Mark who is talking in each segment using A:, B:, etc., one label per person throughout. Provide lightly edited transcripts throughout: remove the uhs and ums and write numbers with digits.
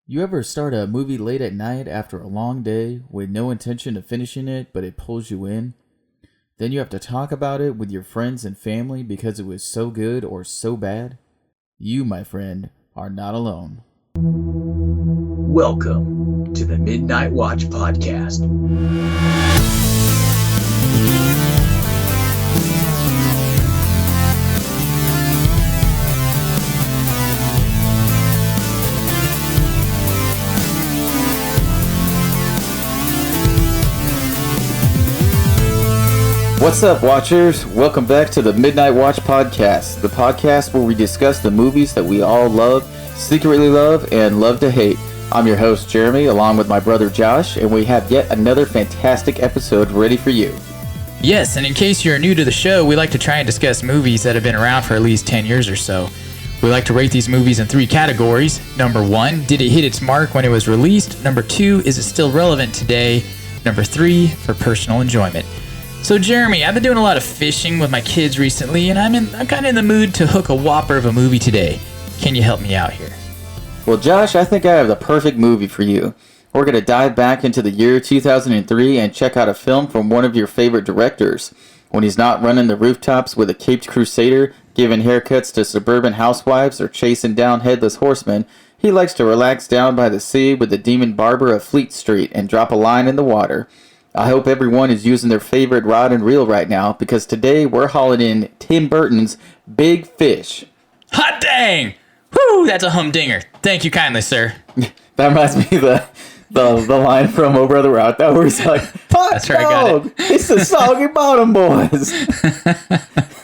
A: You ever start a movie late at night after a long day with no intention of finishing it, but it pulls you in? Then you have to talk about it with your friends and family because it was so good or so bad? You, my friend, are not alone.
B: Welcome to the Midnight Watch Podcast.
A: What's up, Watchers? Welcome back to the Midnight Watch Podcast, the podcast where we discuss the movies that we all love, secretly love, and love to hate. I'm your host, Jeremy, along with my brother Josh, and we have yet another fantastic episode ready for you.
C: Yes, and in case you're new to the show, we like to try and discuss movies that have been around for at least 10 years or so. We like to rate these movies in three categories. Number 1, did it hit its mark when it was released? Number 2, is it still relevant today? Number 3, for personal enjoyment. So Jeremy, I've been doing a lot of fishing with my kids recently, and I'm kind of in the mood to hook a whopper of a movie today. Can you help me out here?
A: Well, Josh, I think I have the perfect movie for you. We're going to dive back into the year 2003 and check out a film from one of your favorite directors. When he's not running the rooftops with a caped crusader, giving haircuts to suburban housewives, or chasing down headless horsemen, he likes to relax down by the sea with the demon barber of Fleet Street and drop a line in the water. I hope everyone is using their favorite rod and reel right now, because today we're hauling in Tim Burton's Big Fish.
C: Hot dang! Whoo, that's a humdinger. Thank you kindly, sir.
A: That reminds me of the line from Oh Brother, Where Art Thou, where he's like, hot
C: That's right,
A: dog,
C: got
A: it's the Soggy Bottom Boys.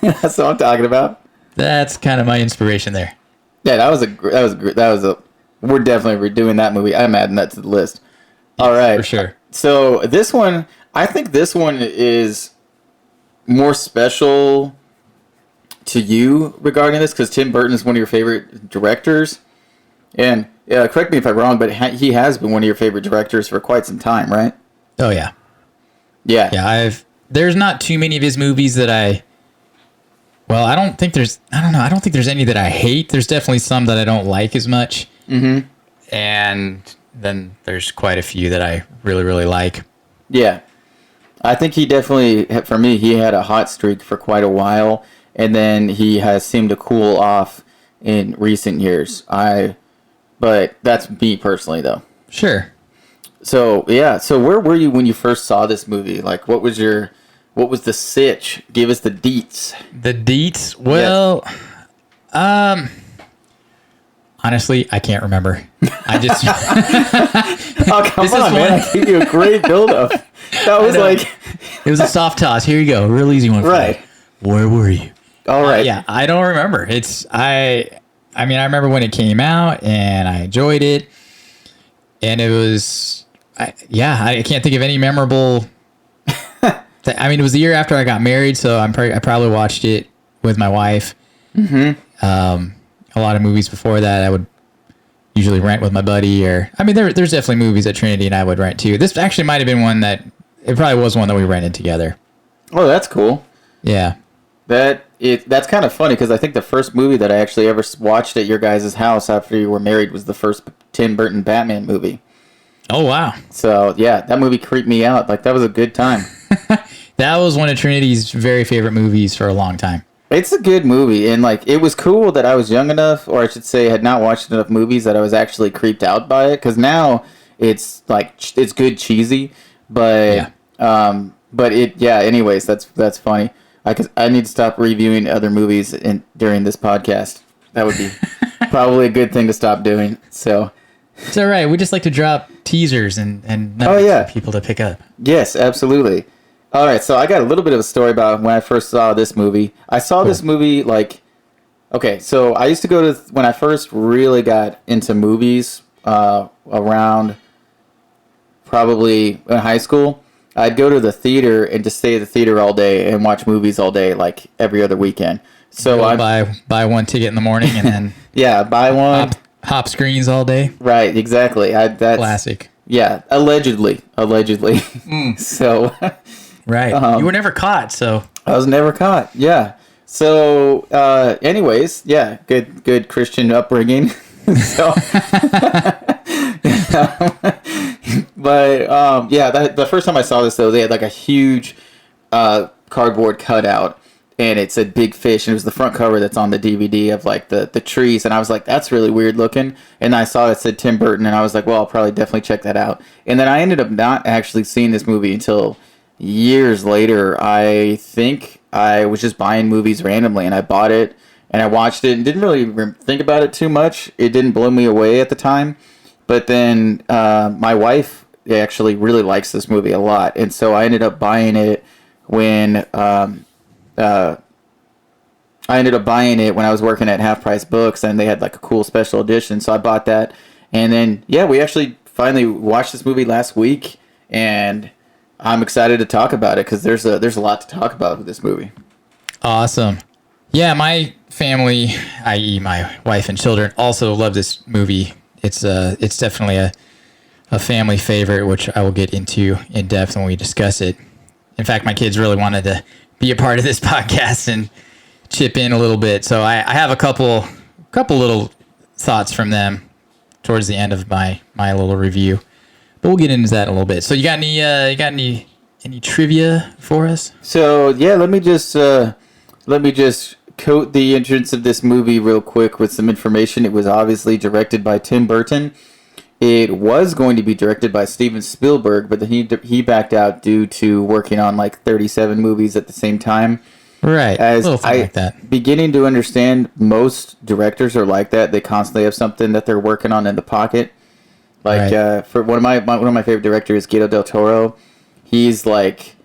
A: That's what I'm talking about.
C: That's kind of my inspiration there.
A: Yeah, that was a. We're definitely redoing that movie. I'm adding that to the list. All right,
C: For sure.
A: So this one, I think this one is more special to you regarding this because Tim Burton is one of your favorite directors. And correct me if I'm wrong, but he has been one of your favorite directors for quite some time, right?
C: Oh, yeah.
A: Yeah.
C: Yeah, there's not too many of his movies that I don't think there's any that I hate. There's definitely some that I don't like as much.
A: Mm-hmm.
C: And then there's quite a few that I really, really like.
A: Yeah. I think he definitely, for me, he had a hot streak for quite a while, and then he has seemed to cool off in recent years. But that's me personally, though.
C: Sure.
A: So, yeah. So where were you when you first saw this movie? Like, what was the sitch? Give us the deets.
C: The deets? Well, yes. Honestly, I can't remember. I just...
A: Oh, come on, man. I gave you a great build-up. That was like...
C: It was a soft toss. Here you go. Real easy one for
A: right.
C: you. Where were you?
A: All right.
C: Yeah, I don't remember. I remember when it came out, and I enjoyed it. And it was... I can't think of any memorable... it was the year after I got married, so I probably watched it with my wife.
A: Mm-hmm.
C: A lot of movies before that I would usually rent with my buddy, there's definitely movies that Trinity and I would rent too. This actually might have been one that, it probably was one that we rented together.
A: Oh, that's cool.
C: Yeah.
A: That's kind of funny because I think the first movie that I actually ever watched at your guys' house after you were married was the first Tim Burton Batman movie.
C: Oh, wow.
A: So, yeah, that movie creeped me out. Like, that was a good time.
C: That was one of Trinity's very favorite movies for a long time.
A: It's a good movie, and like it was cool that I was young enough, or I should say had not watched enough movies that I was actually creeped out by it, because now it's like it's good cheesy, but anyways, that's funny. I need to stop reviewing other movies during this podcast. That would be probably a good thing to stop doing. So
C: it's all right. We just like to drop teasers and for people to pick up.
A: Yes, absolutely. All right, so I got a little bit of a story about when I first saw this movie. I saw this movie so I used to go to, when I first really got into movies around probably in high school, I'd go to the theater and just stay at the theater all day and watch movies all day, like every other weekend. So
C: I buy one ticket in the morning and then
A: yeah, buy one.
C: Hop screens all day.
A: Right, exactly. That's
C: classic.
A: Yeah, allegedly. So...
C: Right. You were never caught, so...
A: I was never caught, yeah. So, anyways, yeah, good Christian upbringing. So, But yeah, the first time I saw this though, they had like a huge cardboard cutout, and it said "Big Fish," and it was the front cover that's on the DVD of like the trees, and I was like, that's really weird looking. And I saw it said Tim Burton, and I was like, well, I'll probably definitely check that out. And then I ended up not actually seeing this movie until years later. I think I was just buying movies randomly, and I bought it and I watched it and didn't really think about it too much. It didn't blow me away at the time, but then my wife actually really likes this movie a lot, and so I ended up buying it when I was working at Half Price Books, and they had like a cool special edition, so I bought that. And then yeah, we actually finally watched this movie last week, and I'm excited to talk about it because there's a lot to talk about with this movie.
C: Awesome. Yeah, my family, i.e. my wife and children, also love this movie. It's definitely a family favorite, which I will get into in depth when we discuss it. In fact, my kids really wanted to be a part of this podcast and chip in a little bit. So I have a couple little thoughts from them towards the end of my little review. But we'll get into that in a little bit. So you got any trivia for us?
A: So yeah, let me just coat the entrance of this movie real quick with some information. It was obviously directed by Tim Burton. It was going to be directed by Steven Spielberg, but then he backed out due to working on like 37 movies at the same time.
C: Right,
A: As
C: like that.
A: Beginning to understand, most directors are like that. They constantly have something that they're working on in the pocket. Like
C: right.
A: For one of my favorite directors, Guillermo del Toro, he's like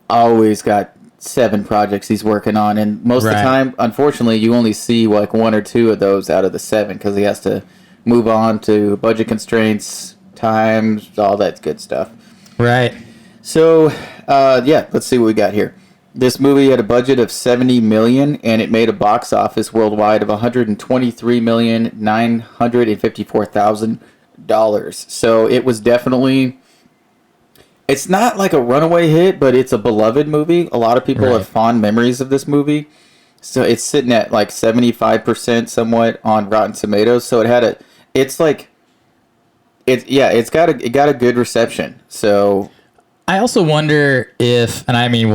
A: always got 7 projects he's working on, and most of the time, unfortunately, you only see like 1 or 2 of those out of the 7 because he has to move on to budget constraints, times, all that good stuff. Right. So, yeah, let's see what we got here. This movie had a budget of $70 million, and it made a box office worldwide of $123,954,000. So it was definitely... It's not like a runaway hit, but it's a beloved movie. A lot of people have fond memories of this movie. So it's sitting at like 75% somewhat on Rotten Tomatoes. So it got a good reception. So
C: I also wonder if, and I mean,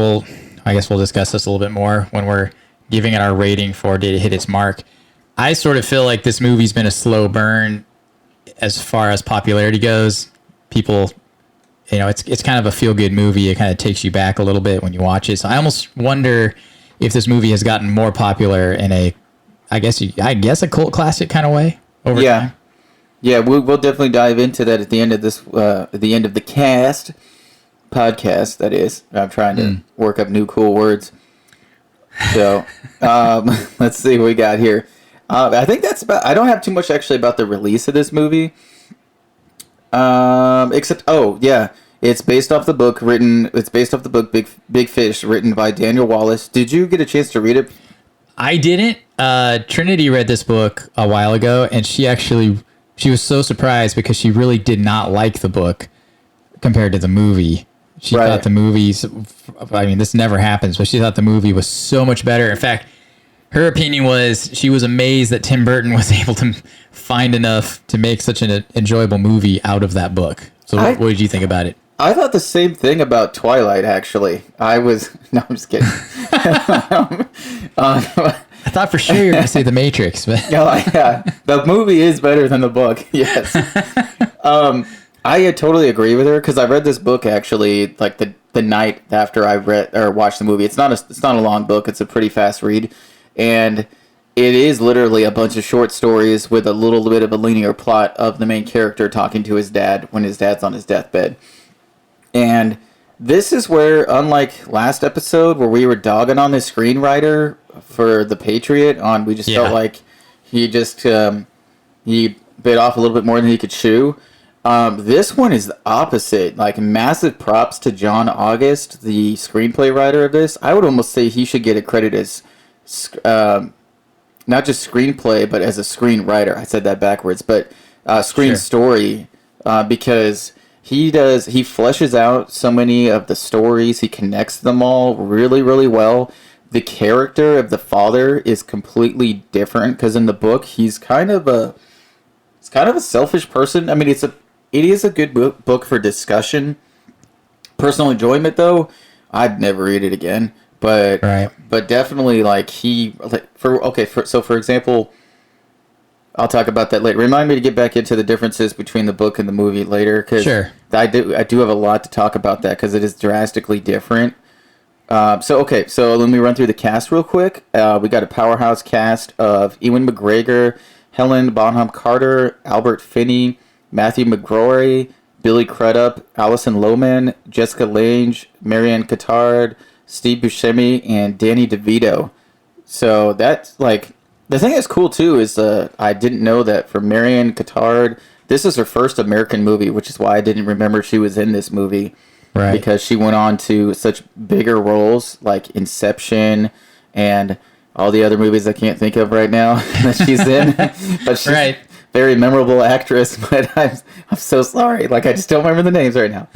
C: I guess we'll discuss this a little bit more when we're giving it our rating for did it hit its mark. I sort of feel like this movie's been a slow burn as far as popularity goes. People, it's kind of a feel-good movie. It kind of takes you back a little bit when you watch it. So I almost wonder if this movie has gotten more popular in a cult classic kind of way over time.
A: Yeah, we'll definitely dive into that at the end of this, at the end of the podcast, that is. I'm trying to work up new cool words. So, let's see what we got here. I think that's about... I don't have too much actually about the release of this movie. Except, it's based off the book Big Fish, written by Daniel Wallace. Did you get a chance to read it?
C: I didn't. Trinity read this book a while ago, and she was so surprised because she really did not like the book compared to the movie. She thought the movies, I mean, this never happens, but she thought the movie was so much better. In fact, her opinion was she was amazed that Tim Burton was able to find enough to make such an enjoyable movie out of that book. So what did you think about it?
A: I thought the same thing about Twilight, actually. No, I'm just kidding.
C: I thought for sure you were going to say The Matrix. But
A: yeah, the movie is better than the book, yes. I totally agree with her, because I read this book, actually, like the night after I watched the movie. It's not a long book. It's a pretty fast read. And it is literally a bunch of short stories with a little bit of a linear plot of the main character talking to his dad when his dad's on his deathbed. And this is where, unlike last episode where we were dogging on the screenwriter for The Patriot, we just felt like he bit off a little bit more than he could chew. This one is the opposite. Like, massive props to John August, the screenplay writer of this. I would almost say he should get a credit as not just screenplay, but as a screenwriter. I said that backwards, but story, because he fleshes out so many of the stories. He connects them all really, really well. The character of the father is completely different, because in the book he's kind of a selfish person. I mean, it is a good book for discussion. Personal enjoyment, though, I'd never read it again. But definitely, like, for example, I'll talk about that later. Remind me to get back into the differences between the book and the movie later, because I do have a lot to talk about that, because it is drastically different. So let me run through the cast real quick. We got a powerhouse cast of Ewan McGregor, Helen Bonham Carter, Albert Finney, Matthew McGrory, Billy Crudup, Alison Lohman, Jessica Lange, Marianne Cotillard, Steve Buscemi, and Danny DeVito. So that's like, the thing that's cool too is I didn't know that for Marianne Cotillard, this is her first American movie, which is why I didn't remember she was in this movie. Right. Because she went on to such bigger roles like Inception and all the other movies I can't think of right now that she's in. But she's a very memorable actress, but I'm so sorry. Like, I just don't remember the names right now.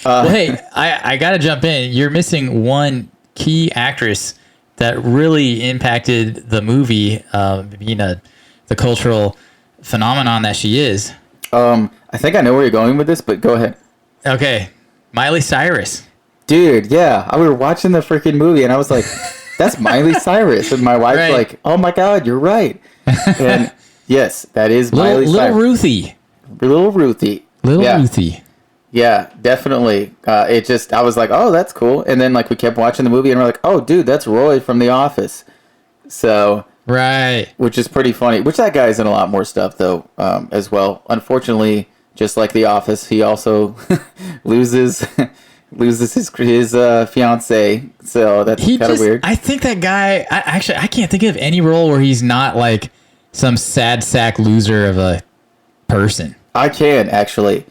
C: Well, hey, I got to jump in. You're missing one key actress that really impacted the movie, being the cultural phenomenon that she is.
A: I think I know where you're going with this, but go ahead.
C: Okay. Miley Cyrus.
A: Dude, yeah. We were watching the freaking movie, and I was like, that's Miley Cyrus. And my wife's like, oh my God, you're right. And yes, that is Miley Cyrus.
C: Little Ruthie.
A: Little Ruthie.
C: Ruthie.
A: Yeah, definitely. I was like, oh, that's cool. And then, like, we kept watching the movie, and we're like, oh, dude, that's Roy from The Office. So...
C: Right.
A: Which is pretty funny. Which that guy's in a lot more stuff, though, as well. Unfortunately, just like The Office, he also loses his fiance. So that's kind of weird.
C: I think that guy... I can't think of any role where he's not, like, some sad sack loser of a person.
A: I can, actually.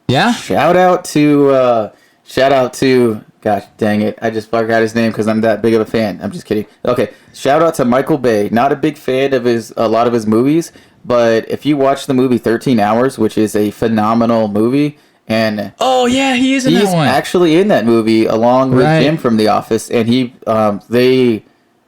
C: Yeah?
A: Shout out to, gosh dang it, I just forgot his name because I'm that big of a fan. I'm just kidding. Okay, shout out to Michael Bay. Not a big fan of a lot of his movies, but if you watch the movie 13 Hours, which is a phenomenal movie, and
C: oh yeah, he is in that one.
A: He's actually in that movie along with Jim from The Office, and he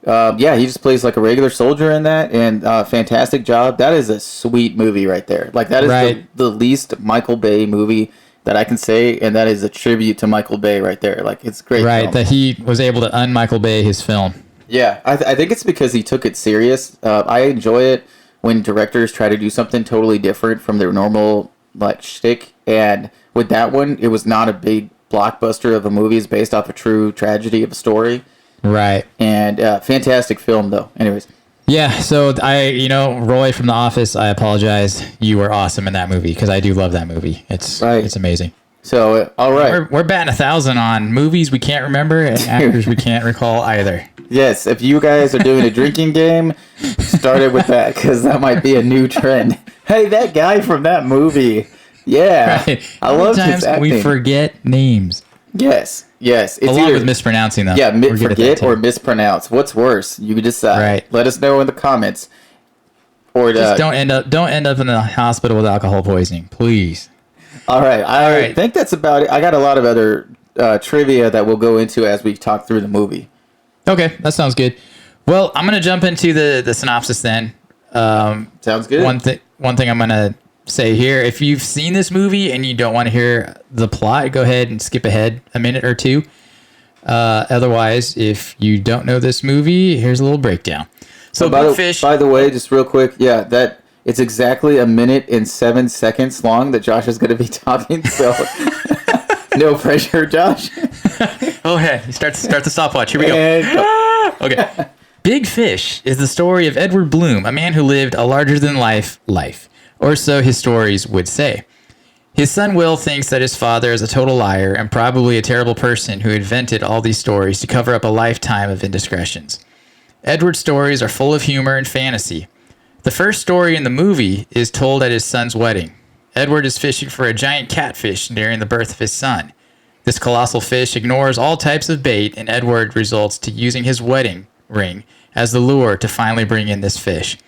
A: just plays like a regular soldier in that, and fantastic job. That is a sweet movie right there. Like, that is the least Michael Bay movie that I can say, and that is a tribute to Michael Bay right there. Like, it's great.
C: Right,
A: film.
C: That he was able to un-Michael Bay his film.
A: Yeah, I think it's because he took it serious. I enjoy it when directors try to do something totally different from their normal, like, shtick. And with that one, it was not a big blockbuster of a movie. It's based off a true tragedy of a story.
C: Right.
A: And fantastic film, though. Anyways.
C: Yeah, so Roy from The Office, I apologize. You were awesome in that movie, because I do love that movie. It's amazing.
A: So, all right.
C: We're batting 1,000 on movies we can't remember and actors we can't recall either.
A: Yes, if you guys are doing a drinking game, start it with that, because that might be a new trend. Hey, that guy from that movie. Yeah.
C: Right.
A: I love his acting.
C: We forget names.
A: Yes. It's
C: along with mispronouncing them.
A: Yeah, forget or mispronounce. What's worse? You can decide.
C: Right.
A: Let us know in the comments. Or
C: just don't end up in the hospital with alcohol poisoning, please.
A: All right. I think that's about it. I got a lot of other trivia that we'll go into as we talk through the movie.
C: Okay, that sounds good. Well, I'm gonna jump into the synopsis then.
A: Sounds good.
C: One thing I'm gonna say here: if you've seen this movie and you don't want to hear the plot, go ahead and skip ahead a minute or two. Otherwise, if you don't know this movie, here's a little breakdown. So,
A: by the way, just real quick, that it's exactly 1 minute and 7 seconds long that Josh is going to be talking. So, no pressure, Josh.
C: Okay, start the stopwatch. Here we go. Okay. Big Fish is the story of Edward Bloom, a man who lived a larger-than-life life, or so his stories would say. His son Will thinks that his father is a total liar and probably a terrible person who invented all these stories to cover up a lifetime of indiscretions. Edward's stories are full of humor and fantasy. The first story in the movie is told at his son's wedding. Edward is fishing for a giant catfish nearing the birth of his son. This colossal fish ignores all types of bait, and Edward results to using his wedding ring as the lure to finally bring in this fish.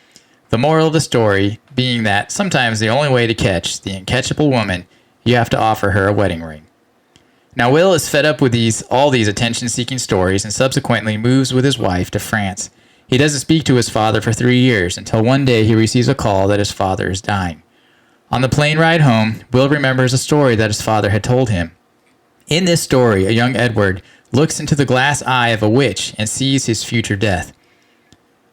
C: The moral of the story being that sometimes the only way to catch the uncatchable woman, you have to offer her a wedding ring. Now Will is fed up with all these attention-seeking stories and subsequently moves with his wife to France. He doesn't speak to his father for 3 years until one day he receives a call that his father is dying. On the plane ride home, Will remembers a story that his father had told him. In this story, a young Edward looks into the glass eye of a witch and sees his future death.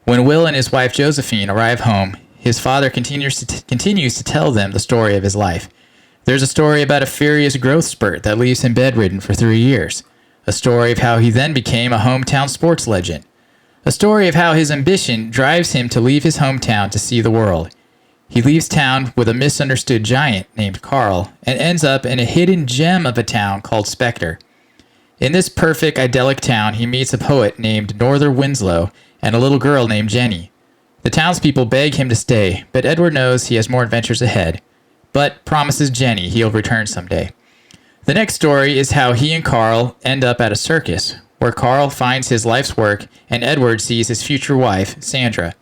C: When Will and his wife Josephine arrive home, his father continues to tell them the story of his life. There's a story about a furious growth spurt that leaves him bedridden for 3 years. A story of how he then became a hometown sports legend. A story of how his ambition drives him to leave his hometown to see the world. He leaves town with a misunderstood giant named Carl and ends up in a hidden gem of a town called Spectre. In this perfect, idyllic town, he meets a poet named Northern Winslow and a little girl named Jenny. The townspeople beg him to stay, but Edward knows he has more adventures ahead, but promises Jenny he'll return someday. The next story is how he and Carl end up at a circus, where Carl finds his life's work and Edward sees his future wife, Sandra.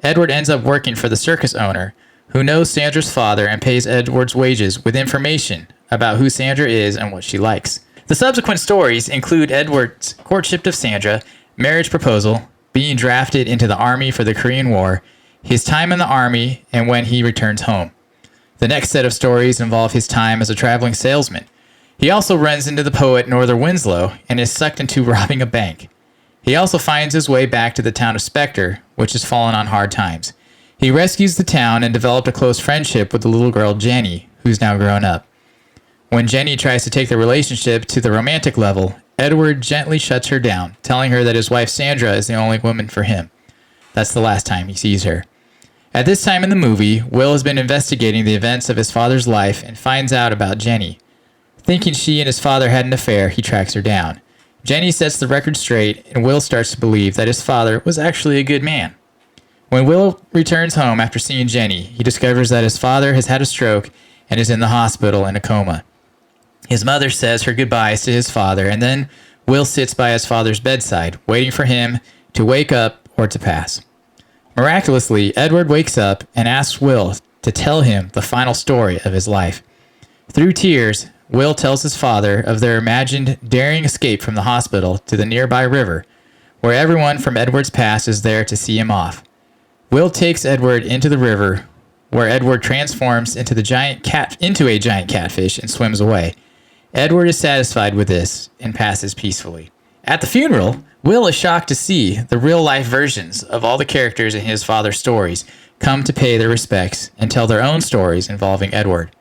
C: Edward ends up working for the circus owner, who knows Sandra's father and pays Edward's wages with information about who Sandra is and what she likes. The subsequent stories include Edward's courtship of Sandra, marriage proposal, being drafted into the army for the Korean War, his time in the army, and when he returns home. The next set of stories involve his time as a traveling salesman. He also runs into the poet Northern Winslow and is sucked into robbing a bank. He also finds his way back to the town of Spectre, which has fallen on hard times. He rescues the town and developed a close friendship with the little girl Jenny, who's now grown up. When Jenny tries to take the relationship to the romantic level, Edward gently shuts her down, telling her that his wife Sandra is the only woman for him. That's the last time he sees her. At this time in the movie, Will has been investigating the events of his father's life and finds out about Jenny. Thinking she and his father had an affair, he tracks her down. Jenny sets the record straight, and Will starts to believe that his father was actually a good man. When Will returns home after seeing Jenny, he discovers that his father has had a stroke and is in the hospital in a coma. His mother says her goodbyes to his father, and then Will sits by his father's bedside, waiting for him to wake up or to pass. Miraculously, Edward wakes up and asks Will to tell him the final story of his life. Through tears, Will tells his father of their imagined daring escape from the hospital to the nearby river, where everyone from Edward's past is there to see him off. Will takes Edward into the river, where Edward transforms into a giant catfish and swims away. Edward is satisfied with this and passes peacefully. At the funeral, Will is shocked to see the real-life versions of all the characters in his father's stories come to pay their respects and tell their own stories involving Edward.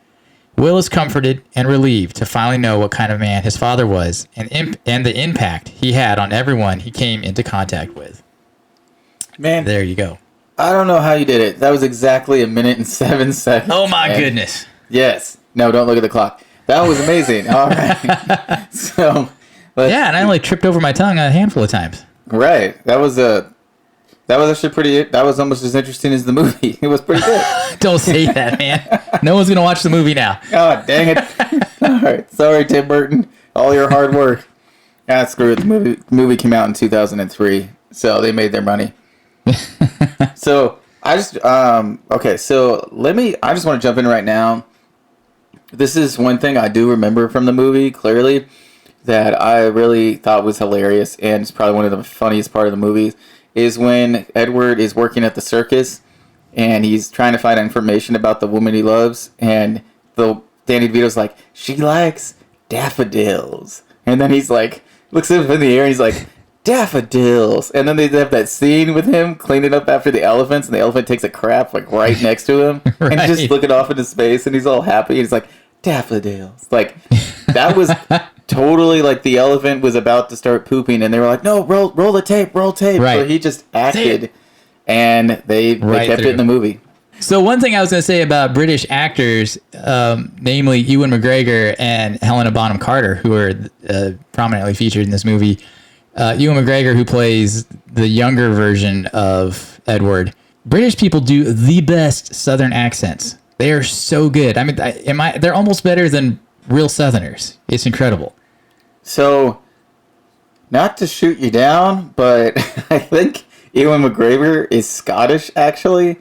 C: Will is comforted and relieved to finally know what kind of man his father was and the impact he had on everyone he came into contact with.
A: Man,
C: there you go.
A: I don't know how you did it. That was exactly 1 minute and 7 seconds.
C: Oh my goodness.
A: Yes. No, don't look at the clock. That was amazing. All right. So,
C: yeah, and I only tripped over my tongue a handful of times.
A: Right. That was actually pretty. That was almost as interesting as the movie. It was pretty good.
C: Don't say that, man. No one's gonna watch the movie now.
A: Oh, dang it! All right, sorry, Tim Burton. All your hard work. Screw it. The movie came out in 2003, so they made their money. So I just okay. So I just want to jump in right now. This is one thing I do remember from the movie clearly that I really thought was hilarious, and it's probably one of the funniest part of the movie, is when Edward is working at the circus and he's trying to find information about the woman he loves, and Danny DeVito's like, she likes daffodils, and then he's like, looks up in the air and he's like, daffodils, and then they have that scene with him cleaning up after the elephants, and the elephant takes a crap like right next to him, right. And he's just looking off into space, and he's all happy, and he's like, daffodils, like that was totally like the elephant was about to start pooping, and they were like, no, roll the tape, right. So he just acted, and they kept it in the movie.
C: So one thing I was going to say about British actors, namely Ewan McGregor and Helena Bonham Carter, who are prominently featured in this movie. Ewan McGregor, who plays the younger version of Edward. British people do the best Southern accents. They are so good. I mean, they're almost better than real Southerners. It's incredible.
A: So, not to shoot you down, but I think Ewan McGregor is Scottish, actually.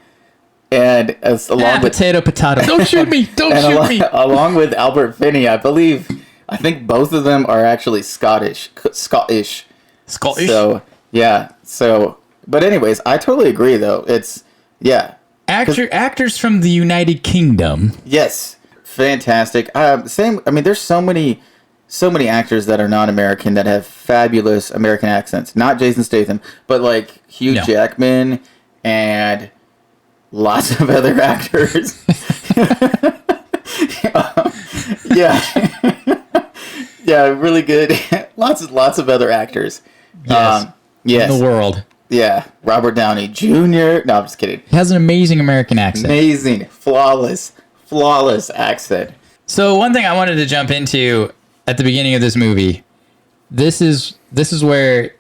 A: And along with
C: potato. Don't shoot me!
A: Along with Albert Finney, I think both of them are actually Scottish. So, yeah. So, but anyways, I totally agree, though.
C: Actors from the United Kingdom.
A: Yes, fantastic. Same. I mean, there's so many actors that are non-American that have fabulous American accents. Not Jason Statham, but like Hugh Jackman and lots of other actors. Yeah, yeah, really good. lots of other actors.
C: Yes,
A: yes,
C: in the world.
A: Yeah, Robert Downey Jr. No, I'm just kidding.
C: He has an amazing American accent.
A: Amazing, flawless accent.
C: So one thing I wanted to jump into at the beginning of this movie, this is where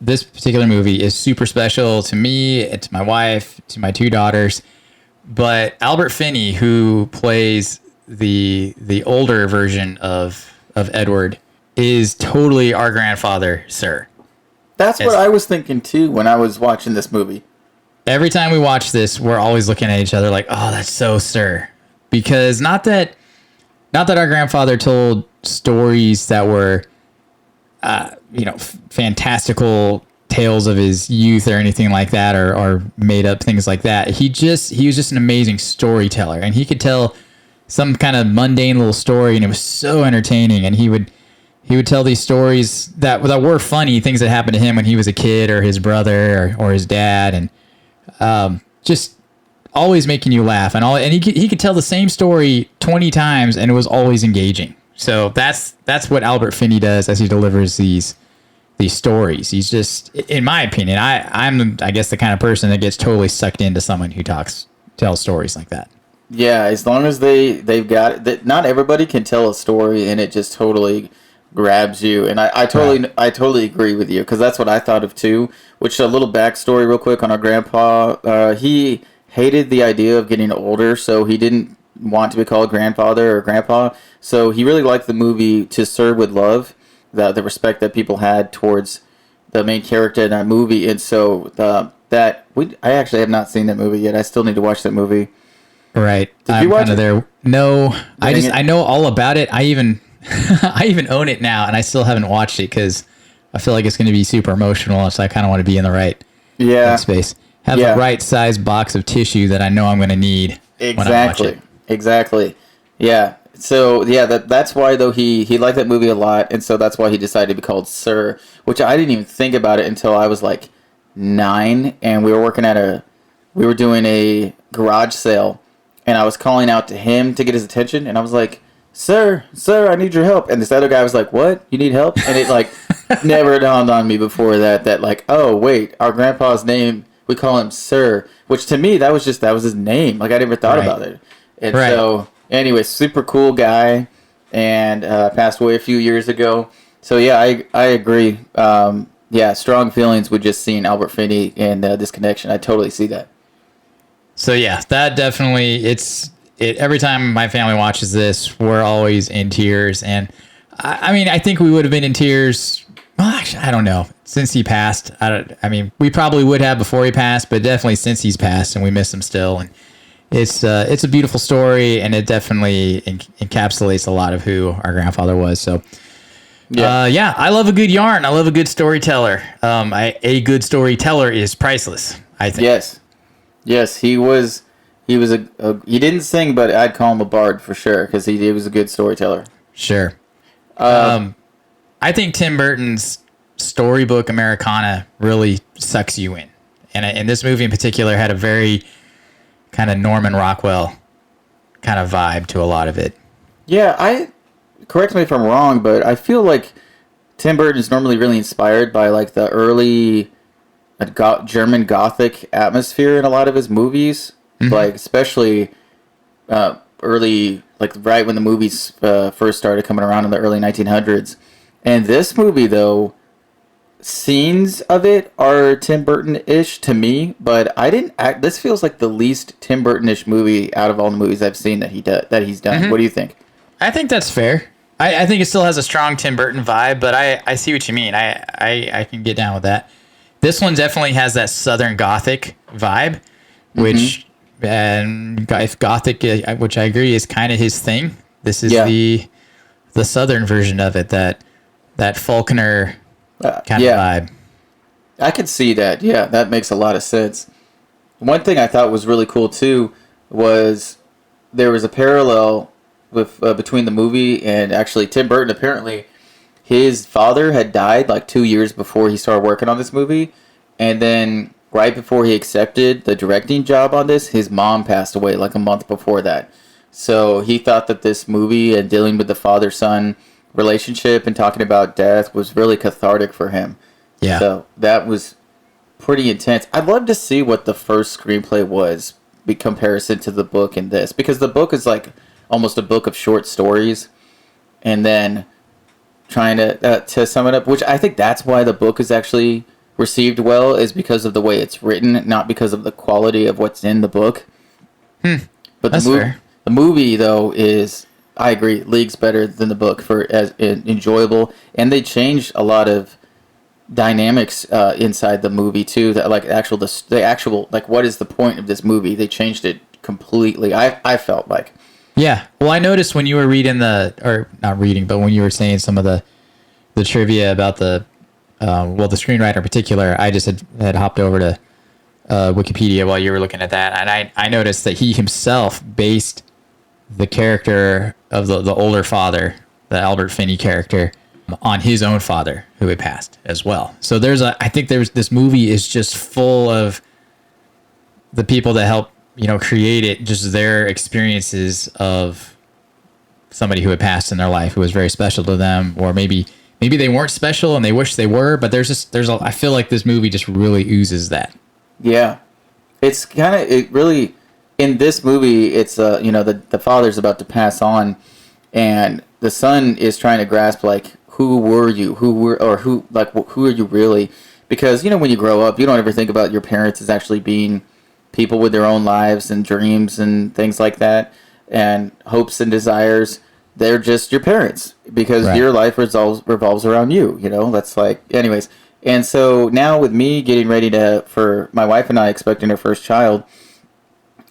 C: this particular movie is super special to me and to my wife, to my 2 daughters. But Albert Finney, who plays the older version of Edward, is totally our grandfather, sir.
A: That's what I was thinking too when I was watching this movie.
C: Every time we watch this, we're always looking at each other like, "Oh, that's so sir," because not that our grandfather told stories that were, fantastical tales of his youth or anything like that, or made up things like that. He was just an amazing storyteller, and he could tell some kind of mundane little story, and it was so entertaining. And he would tell these stories that were funny, things that happened to him when he was a kid, or his brother, or his dad, and just always making you laugh. And he could tell the same story 20 times, and it was always engaging. So that's what Albert Finney does as he delivers these stories. He's just, in my opinion, I'm I guess the kind of person that gets totally sucked into someone who tells stories like that.
A: Yeah, as long as they've got it. That not everybody can tell a story, and it just totally grabs you. And I totally agree with you, because that's what I thought of too. Which, a little backstory real quick on our grandpa. He hated the idea of getting older, so he didn't want to be called grandfather or grandpa. So he really liked the movie To Serve with Love, the respect that people had towards the main character in that movie. And so I actually have not seen that movie yet. I still need to watch that movie.
C: Right.
A: Did you watch it?
C: There. No, I know all about it. I even own it now, and I still haven't watched it because I feel like it's going to be super emotional. So I kind of want to be in the right space. Have the right size box of tissue that I know I'm going to need when I watch it.
A: Exactly. Yeah. So yeah, that's why though he liked that movie a lot, and so that's why he decided to be called Sir. Which I didn't even think about it until I was like 9, and we were doing a garage sale, and I was calling out to him to get his attention, and I was like, Sir, I need your help. And this other guy was like, what? You need help? And it like never dawned on me before that like, oh wait, our grandpa's name, we call him Sir, which to me that was his name. Like I never thought about it. And so anyway, super cool guy, and passed away a few years ago. So yeah, I agree. Strong feelings with just seeing Albert Finney and this connection. I totally see that.
C: So yeah, that definitely, every time my family watches this, we're always in tears. And I mean, I think we would have been in tears. Well, actually, I don't know. Since he passed, I mean, we probably would have before he passed, but definitely since he's passed, and we miss him still. And it's a beautiful story, and it definitely encapsulates a lot of who our grandfather was. So, I love a good yarn. I love a good storyteller. A good storyteller is priceless, I think.
A: Yes, he was. He didn't sing, but I'd call him a bard for sure, because he was a good storyteller.
C: Sure. I think Tim Burton's storybook Americana really sucks you in. And this movie in particular had a very kind of Norman Rockwell kind of vibe to a lot of it. Yeah,
A: correct me if I'm wrong, but I feel like Tim Burton is normally really inspired by like the early German Gothic atmosphere in a lot of his movies. Mm-hmm. Like especially early, like right when the movies first started coming around in the early 1900s. And this movie, though, scenes of it are Tim Burton-ish to me, but this feels like the least Tim Burton-ish movie out of all the movies I've seen that he's done. Mm-hmm. What do you think?
C: I think that's fair. I think it still has a strong Tim Burton vibe, but I see what you mean. I can get down with that. This one definitely has that Southern Gothic vibe, which, if Gothic, which I agree is kind of his thing. This is the Southern version of it, that Faulkner kind of vibe.
A: I could see that. Yeah, that makes a lot of sense. one thing I thought was really cool too was there was a parallel with between the movie and actually Tim Burton. Apparently, his father had died like 2 years before he started working on this movie, and then right before he accepted the directing job on this, his mom passed away like a month before that. So he thought that this movie and dealing with the father-son relationship and talking about death was really cathartic for him.
C: Yeah.
A: So that was pretty intense. I'd love to see what the first screenplay was in comparison to the book in this, because the book is like almost a book of short stories, and then trying to sum it up, which I think that's why the book is actually received well, is because of the way it's written, not because of the quality of what's in the book. But
C: That's fair.
A: The movie, though, is, I agree, leagues better than the book for as enjoyable, and they changed a lot of dynamics inside the movie too. That like the actual like what is the point of this movie? They changed it completely. I felt like.
C: Yeah. Well, I noticed when you were reading or not reading, but when you were saying some of the trivia about the screenwriter in particular, I just had hopped over to Wikipedia while you were looking at that, and I noticed that he himself based the character of the older father, the Albert Finney character, on his own father who had passed as well. So I think this movie is just full of the people that help, create it, just their experiences of somebody who had passed in their life who was very special to them, or maybe they weren't special and they wish they were, but I feel like this movie just really oozes that.
A: Yeah. It's it really, in this movie, it's, the father's about to pass on, and the son is trying to grasp, like, who were you? Who are you really? Because, when you grow up, you don't ever think about your parents as actually being people with their own lives and dreams and things like that, and hopes and desires. They're just your parents, because
C: Right.
A: your life revolves around you, That's like, anyways. And so now with me getting ready for my wife and I expecting our first child,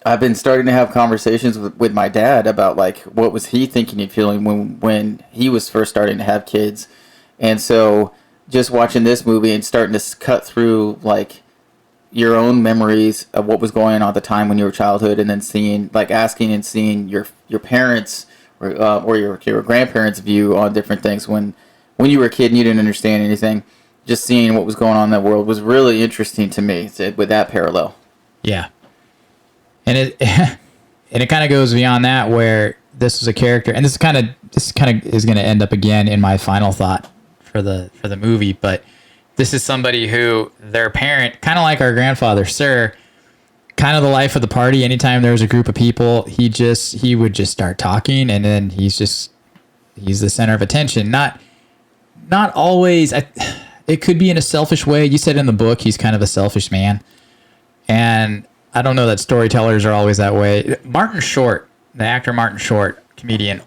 A: I've been starting to have conversations with my dad about like what was he thinking and feeling when he was first starting to have kids. And so just watching this movie and starting to cut through like your own memories of what was going on at the time when you were childhood, and then asking and seeing your parents or your grandparents' view on different things when you were a kid and you didn't understand anything. Just seeing what was going on in that world was really interesting to me with that parallel.
C: Yeah. And it kind of goes beyond that, where this was a character, and this kind of is going to end up again in my final thought for the movie, but this is somebody who their parent, kind of like our grandfather, Sir, kind of the life of the party. Anytime there was a group of people, he would just start talking, and then he's the center of attention. Not always. It could be in a selfish way. You said in the book he's kind of a selfish man, and I don't know that storytellers are always that way. Martin Short, the actor Martin Short, comedian,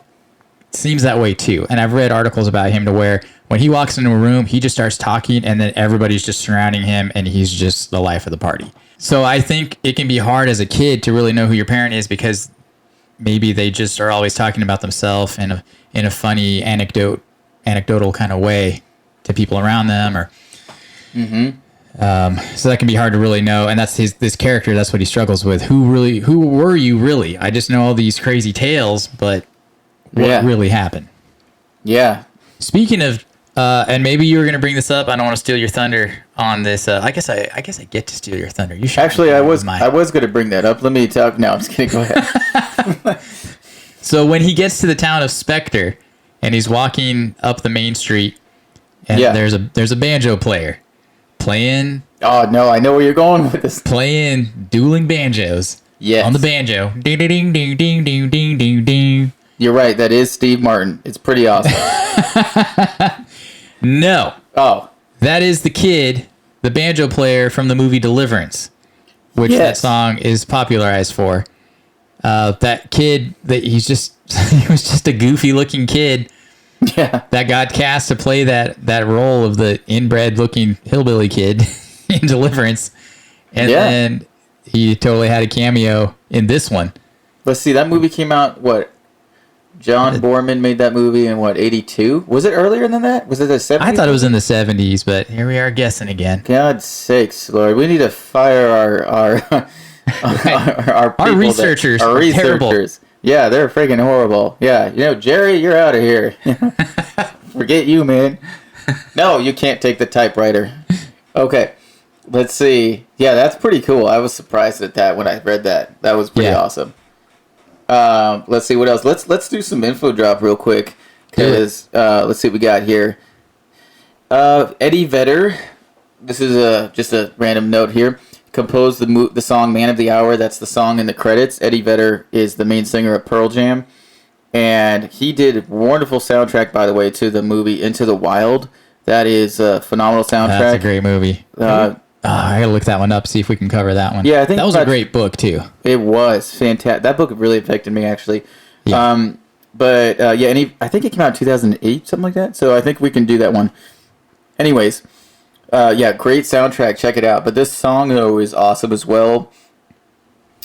C: seems that way too. And I've read articles about him to where when he walks into a room, he just starts talking, and then everybody's just surrounding him, and he's just the life of the party. So I think it can be hard as a kid to really know who your parent is, because maybe they just are always talking about themselves in a funny anecdotal kind of way to people around them, or so that can be hard to really know. And that's this character. That's what he struggles with. Who were you really? I just know all these crazy tales, but what really happened? Yeah. Speaking of, and maybe you were going to bring this up. I don't want to steal your thunder on this. I guess I get to steal your thunder. You should.
A: Actually, I was going to bring that up. Let me talk. No, I'm just kidding. Go ahead.
C: So when he gets to the town of Spectre, and he's walking up the main street, and there's a banjo player playing.
A: Oh no, I know where you're going with this.
C: Playing dueling banjos.
A: Yes.
C: On the banjo. Ding ding ding ding ding ding ding ding.
A: You're right. That is Steve Martin. It's pretty awesome.
C: No.
A: Oh.
C: That is the kid, the banjo player from the movie Deliverance, which that song is popularized for. That kid, he was just a goofy looking kid.
A: Yeah.
C: That got cast to play that role of the inbred looking hillbilly kid in Deliverance. And then he totally had a cameo in this one.
A: Let's see, that movie came out, what? John Borman made that movie in, 82? Was it earlier than that? Was it the 70s?
C: I thought it was in the 70s, but here we are guessing again.
A: God's sakes, Lord. We need to fire our people
C: researchers
A: our
C: are terrible.
A: researchers. Yeah, they're freaking horrible. Yeah, Jerry, you're out of here. Forget you, man. No, you can't take the typewriter. Okay, let's see. Yeah, that's pretty cool. I was surprised at that when I read that. That was pretty awesome. Let's see what else. Let's do some info drop real quick because let's see what we got here. Eddie Vedder. This is just a random note here. Composed the song "Man of the Hour." That's the song in the credits. Eddie Vedder is the main singer of Pearl Jam, and he did a wonderful soundtrack, by the way, to the movie Into the Wild. That is a phenomenal soundtrack.
C: That's a great movie. I gotta look that one up, see if we can cover that one.
A: Yeah, I think
C: that was a great book too.
A: It was fantastic. That book really affected me, actually.
C: Yeah.
A: And I think it came out in 2008, something like that. So I think we can do that one. Anyways, great soundtrack. Check it out. But this song, though, is awesome as well.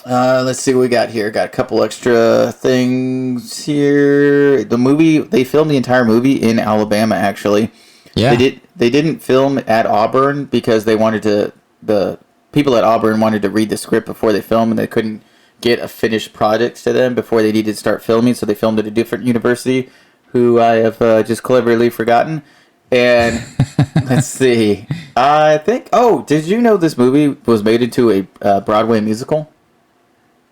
A: Let's see what we got here. Got a couple extra things here. The movie, they filmed the entire movie in Alabama, actually.
C: Yeah.
A: They didn't film at Auburn because the people at Auburn wanted to read the script before they filmed, and they couldn't get a finished project to them before they needed to start filming, so they filmed at a different university, who I have just cleverly forgotten. And let's see. I think. Oh, did you know this movie was made into a Broadway musical?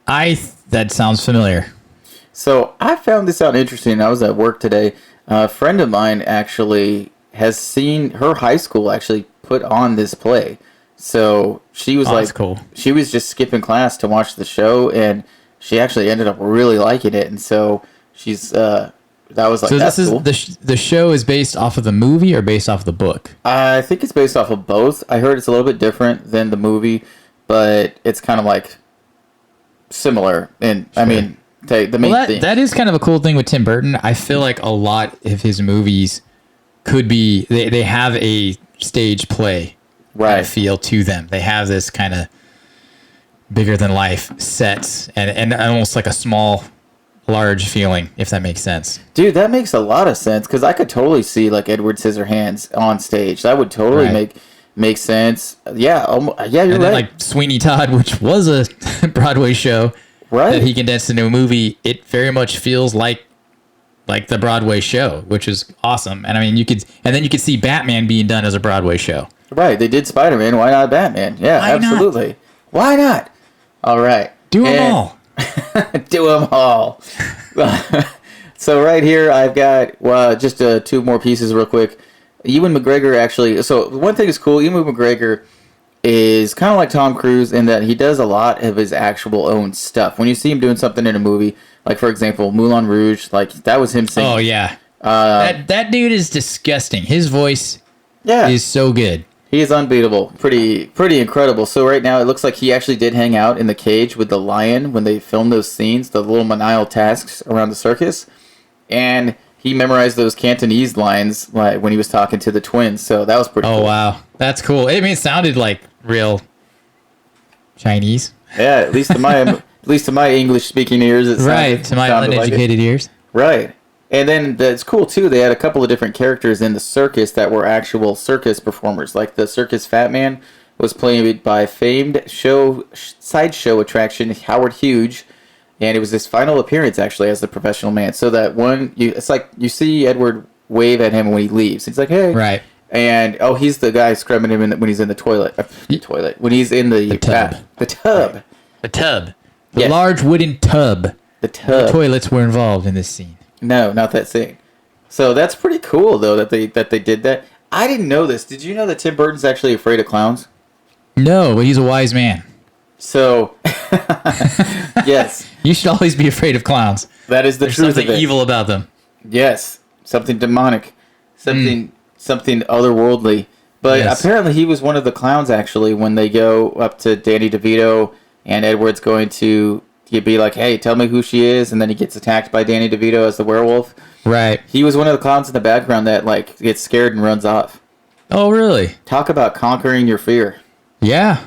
C: That sounds familiar.
A: So I found this out interesting. I was at work today. A friend of mine actually has seen her high school actually put on this play. So she was
C: that's cool.
A: She was just skipping class to watch the show, and she actually ended up really liking it. And so she's that was like,
C: so
A: that's
C: this is
A: cool.
C: the show is based off of the movie or based off the book?
A: I think it's based off of both. I heard it's a little bit different than the movie, but it's kind of like similar. And
C: Sure.
A: I mean, the main thing.
C: That is kind of a cool thing with Tim Burton. I feel like a lot of his movies could be they have a stage play kind of feel to them. They have this kind of bigger than life sets and almost like a small large feeling, if that makes sense.
A: Dude, that makes a lot of sense because I could totally see like Edward Scissorhands on stage. That would totally make sense. Yeah, you're
C: and then,
A: right.
C: like Sweeney Todd, which was a Broadway show that he condensed into a movie, it very much feels like the Broadway show, which is awesome. And I mean, you could see Batman being done as a Broadway show. Right,
A: they did Spider-Man. Why not Batman? Yeah,
C: Why
A: absolutely.
C: Not?
A: Why not? All right,
C: do them all.
A: Do them all. So right here, I've got just 2 more pieces real quick. Ewan McGregor actually. So one thing is cool. Ewan McGregor is kind of like Tom Cruise in that he does a lot of his actual own stuff. When you see him doing something in a movie, like for example, Moulin Rouge, like that was him singing.
C: Oh yeah, that dude is disgusting. His voice is so good.
A: He is unbeatable. Pretty incredible. So right now it looks like he actually did hang out in the cage with the lion when they filmed those scenes, the little manial tasks around the circus. And he memorized those Cantonese lines like when he was talking to the twins. So that was pretty cool.
C: Oh wow. That's cool. I mean, it sounded like real Chinese.
A: Yeah, at least to my English speaking ears it sounded,
C: to my uneducated ears.
A: Right. And then that's cool too. They had a couple of different characters in the circus that were actual circus performers. Like the circus Fat Man was played by famed sideshow attraction Howard Hughes, and it was his final appearance actually as the professional man. So that it's like you see Edward wave at him when he leaves. He's like, "Hey,"
C: right?
A: And he's the guy scrubbing him when he's in the toilet. When he's in the
C: tub. The tub. The large wooden tub.
A: The tub.
C: The toilets were involved in this scene.
A: No, not that scene. So that's pretty cool, though, that they did that. I didn't know this. Did you know that Tim Burton's actually afraid of clowns?
C: No, but he's a wise man.
A: So, yes.
C: You should always be afraid of clowns.
A: That is the truth of it.
C: There's something evil about them.
A: Yes. Something demonic. Something otherworldly. But apparently he was one of the clowns, actually, when they go up to Danny DeVito and Edward's going to... He'd be like, "Hey, tell me who she is," and then he gets attacked by Danny DeVito as the werewolf.
C: Right.
A: He was one of the clowns in the background that like gets scared and runs off.
C: Oh, really?
A: Talk about conquering your fear.
C: Yeah.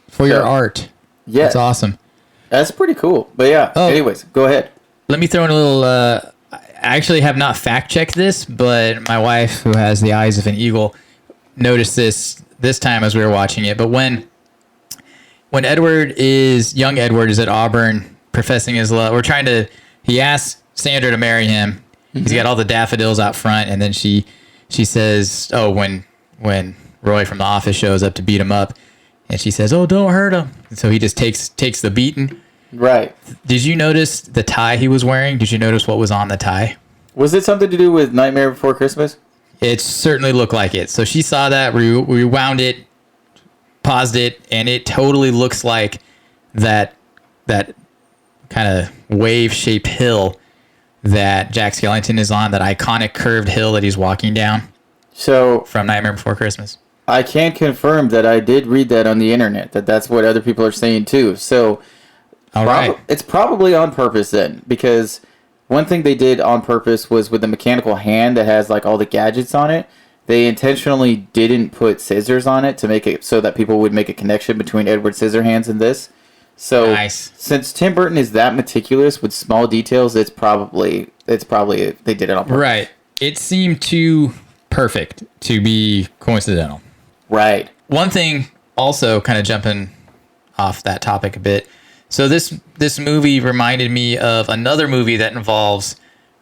C: For your art.
A: Yeah.
C: That's awesome.
A: That's pretty cool. But yeah. Anyways, go ahead.
C: Let me throw in a little. I actually have not fact checked this, but my wife, who has the eyes of an eagle, noticed this time as we were watching it. But when when young Edward is at Auburn professing his love, he asks Sandra to marry him. He's got all the daffodils out front, and then she says, oh, when Roy from The Office shows up to beat him up, and she says, oh, don't hurt him. And so he just takes the beating.
A: Right.
C: Did you notice the tie he was wearing? Did you notice what was on the tie?
A: Was it something to do with Nightmare Before Christmas?
C: It certainly looked like it. So she saw that, rewound it, paused it, and it totally looks like that kind of wave-shaped hill that Jack Skellington is on, that iconic curved hill that he's walking down.
A: So
C: from Nightmare Before Christmas.
A: I can confirm that I did read that on the internet, that's what other people are saying too. So
C: all right.
A: It's probably on purpose then, because one thing they did on purpose was with the mechanical hand that has like all the gadgets on it, they intentionally didn't put scissors on it to make it so that people would make a connection between Edward Scissorhands and this. So
C: nice.
A: Since Tim Burton is that meticulous with small details, it's probably they did it on purpose.
C: Right. It seemed too perfect to be coincidental.
A: Right.
C: One thing also, kind of jumping off that topic a bit. So this movie reminded me of another movie that involves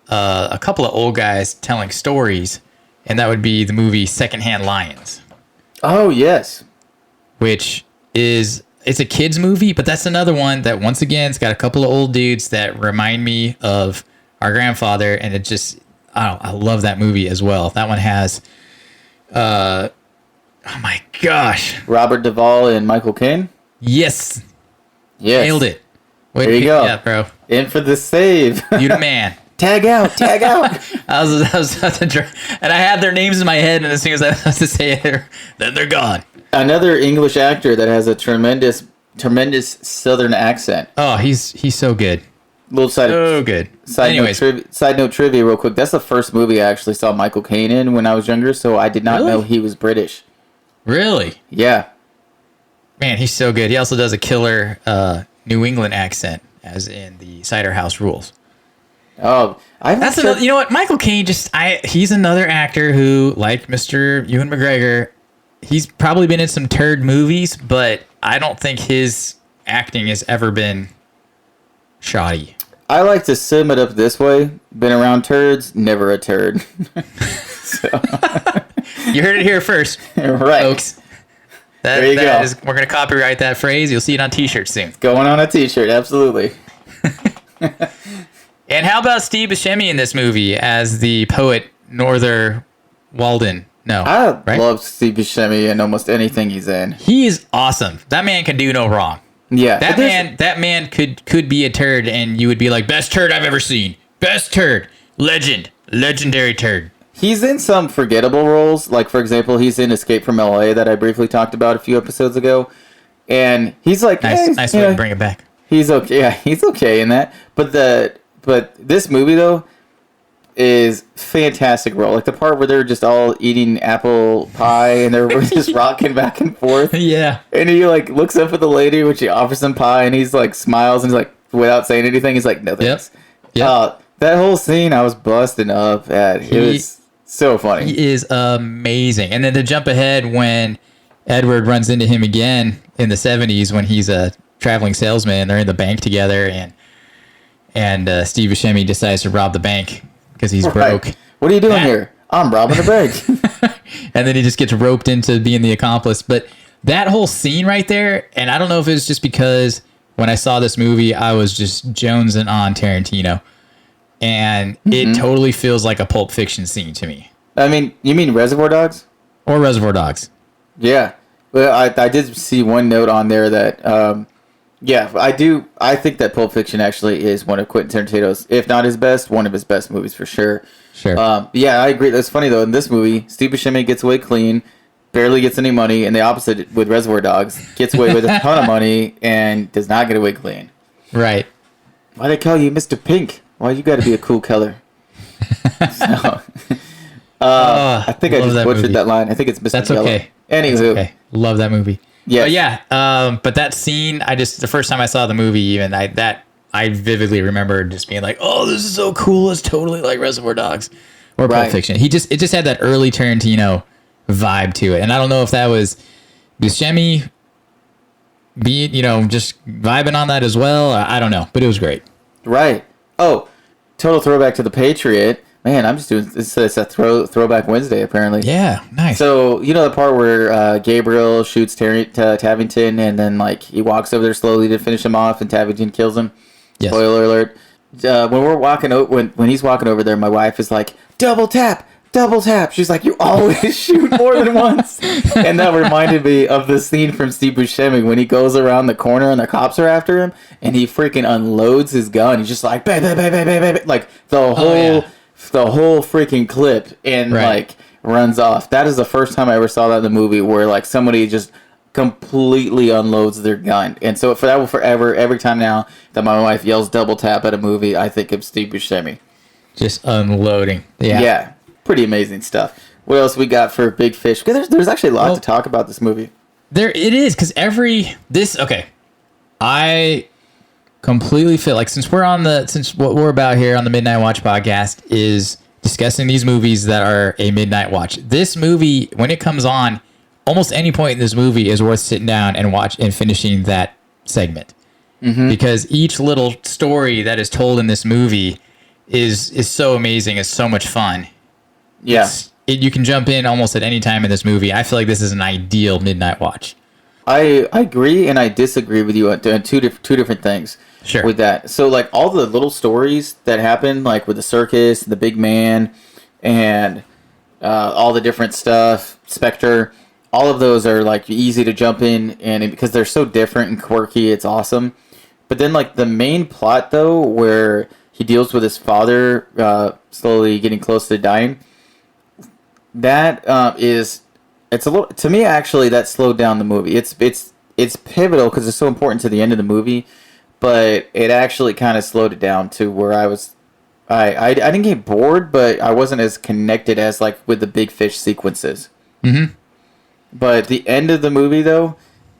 C: a couple of old guys telling stories, and that would be the movie Secondhand Lions.
A: Oh, yes.
C: Which it's a kid's movie, but that's another one that, once again, it's got a couple of old dudes that remind me of our grandfather, and it just, I love that movie as well. That one has, oh my gosh.
A: Robert Duvall and Michael Caine?
C: Yes.
A: Yes.
C: Nailed it.
A: There you go.
C: Yeah, bro.
A: In for the save.
C: You the man.
A: Tag out.
C: I was about to and I had their names in my head, and as soon as I was to say it, then they're gone.
A: Another English actor that has a tremendous Southern accent.
C: Oh, he's so good.
A: Little side note trivia real quick. That's the first movie I actually saw Michael Caine in when I was younger, so I did not know he was British.
C: Really?
A: Yeah.
C: Man, he's so good. He also does a killer New England accent, as in the Cider House Rules.
A: Oh,
C: that's another. You know what? Michael Caine he's another actor who, like Mr. Ewan McGregor, he's probably been in some turd movies, but I don't think his acting has ever been shoddy.
A: I like to sum it up this way: been around turds, never a turd.
C: You heard it here first,
A: right,
C: folks.
A: There you go.
C: We're going to copyright that phrase. You'll see it on t-shirts soon.
A: Going on a t-shirt, absolutely.
C: And how about Steve Buscemi in this movie as the poet Norther Walden? No,
A: I love Steve Buscemi in almost anything he's in.
C: He is awesome. That man can do no wrong.
A: Yeah.
C: That man could be a turd, and you would be like, best turd I've ever seen. Best turd. Legendary turd.
A: He's in some forgettable roles. Like, for example, he's in Escape from L.A. that I briefly talked about a few episodes ago. And he's like...
C: Nice way to bring it back.
A: He's okay. Yeah, he's okay in that. But this movie, though, is fantastic role. Like, the part where they're just all eating apple pie and they're just rocking back and forth.
C: Yeah.
A: And he, like, looks up at the lady when she offers him pie, and he's, like, smiles, and he's like, without saying anything, he's like, no thanks.
C: Yep.
A: That whole scene, I was busting up at. It was... so funny.
C: He is amazing. And then to jump ahead, when Edward runs into him again in the 70s when he's a traveling salesman, they're in the bank together, and Steve Buscemi decides to rob the bank because he's broke.
A: What are you doing here? I'm robbing the bank.
C: And then he just gets roped into being the accomplice. But that whole scene right there, and I don't know if it's just because when I saw this movie, I was just jonesing on Tarantino. And it totally feels like a Pulp Fiction scene to me.
A: I mean, you mean Reservoir Dogs?
C: Or Reservoir Dogs.
A: Yeah. Well, I did see one note on there that, yeah, I do. I think that Pulp Fiction actually is one of Quentin Tarantino's, if not his best, one of his best movies for sure.
C: Sure.
A: Yeah, I agree. That's funny, though. In this movie, Steve Buscemi gets away clean, barely gets any money, and the opposite with Reservoir Dogs, gets away with a ton of money and does not get away clean.
C: Right.
A: Why they call you Mr. Pink? Why you got to be a cool color? I think I just butchered that line. I think it's Mr.
C: That's
A: Yellow.
C: okay.
A: Anywho.
C: That's okay. Love that movie.
A: Yes.
C: But yeah. But that scene, the first time I saw the movie, even I vividly remember just being like, oh, this is so cool. It's totally like Reservoir Dogs or Pulp Fiction. It just had that early Tarantino vibe to it. And I don't know if that was Buscemi being, just vibing on that as well. I don't know, but it was great.
A: Right. Oh, total throwback to The Patriot. Man, I'm just doing it's a throwback Wednesday apparently.
C: Yeah, nice.
A: So the part where Gabriel shoots Tavington, and then like he walks over there slowly to finish him off, and Tavington kills him.
C: Yes.
A: Spoiler alert. When we're walking when he's walking over there, my wife is like, double tap. She's like, you always shoot more than once. And that reminded me of the scene from Steve Buscemi when he goes around the corner and the cops are after him, and he freaking unloads his gun. He's just like, bang, bang, bang, bang, bang, bang, like the whole freaking clip, and like runs off. That is the first time I ever saw that in the movie, where like somebody just completely unloads their gun. And so for that will forever, every time now that my wife yells double tap at a movie, I think of Steve Buscemi.
C: Just unloading. Yeah.
A: Pretty amazing stuff. What else we got for Big Fish? Because there's actually a lot to talk about this movie.
C: There it is, because I completely feel like since what we're about here on the Midnight Watch podcast is discussing these movies that are a midnight watch. This movie, when it comes on, almost any point in this movie is worth sitting down and watch and finishing that segment. Because each little story that is told in this movie is so amazing. It's so much fun.
A: Yeah.
C: You can jump in almost at any time in this movie. I feel like this is an ideal midnight watch.
A: I agree and I disagree with you on two different things.
C: Sure.
A: With that. So like all the little stories that happen, like with the circus, the big man, and all the different stuff, Spectre, all of those are like easy to jump in, and because they're so different and quirky, it's awesome. But then like the main plot though, where he deals with his father slowly getting close to dying, that it's a little, to me actually, that slowed down the movie. It's pivotal because it's so important to the end of the movie, but it actually kind of slowed it down to where I didn't get bored, but I wasn't as connected as like with the Big Fish sequences. But the end of the movie though,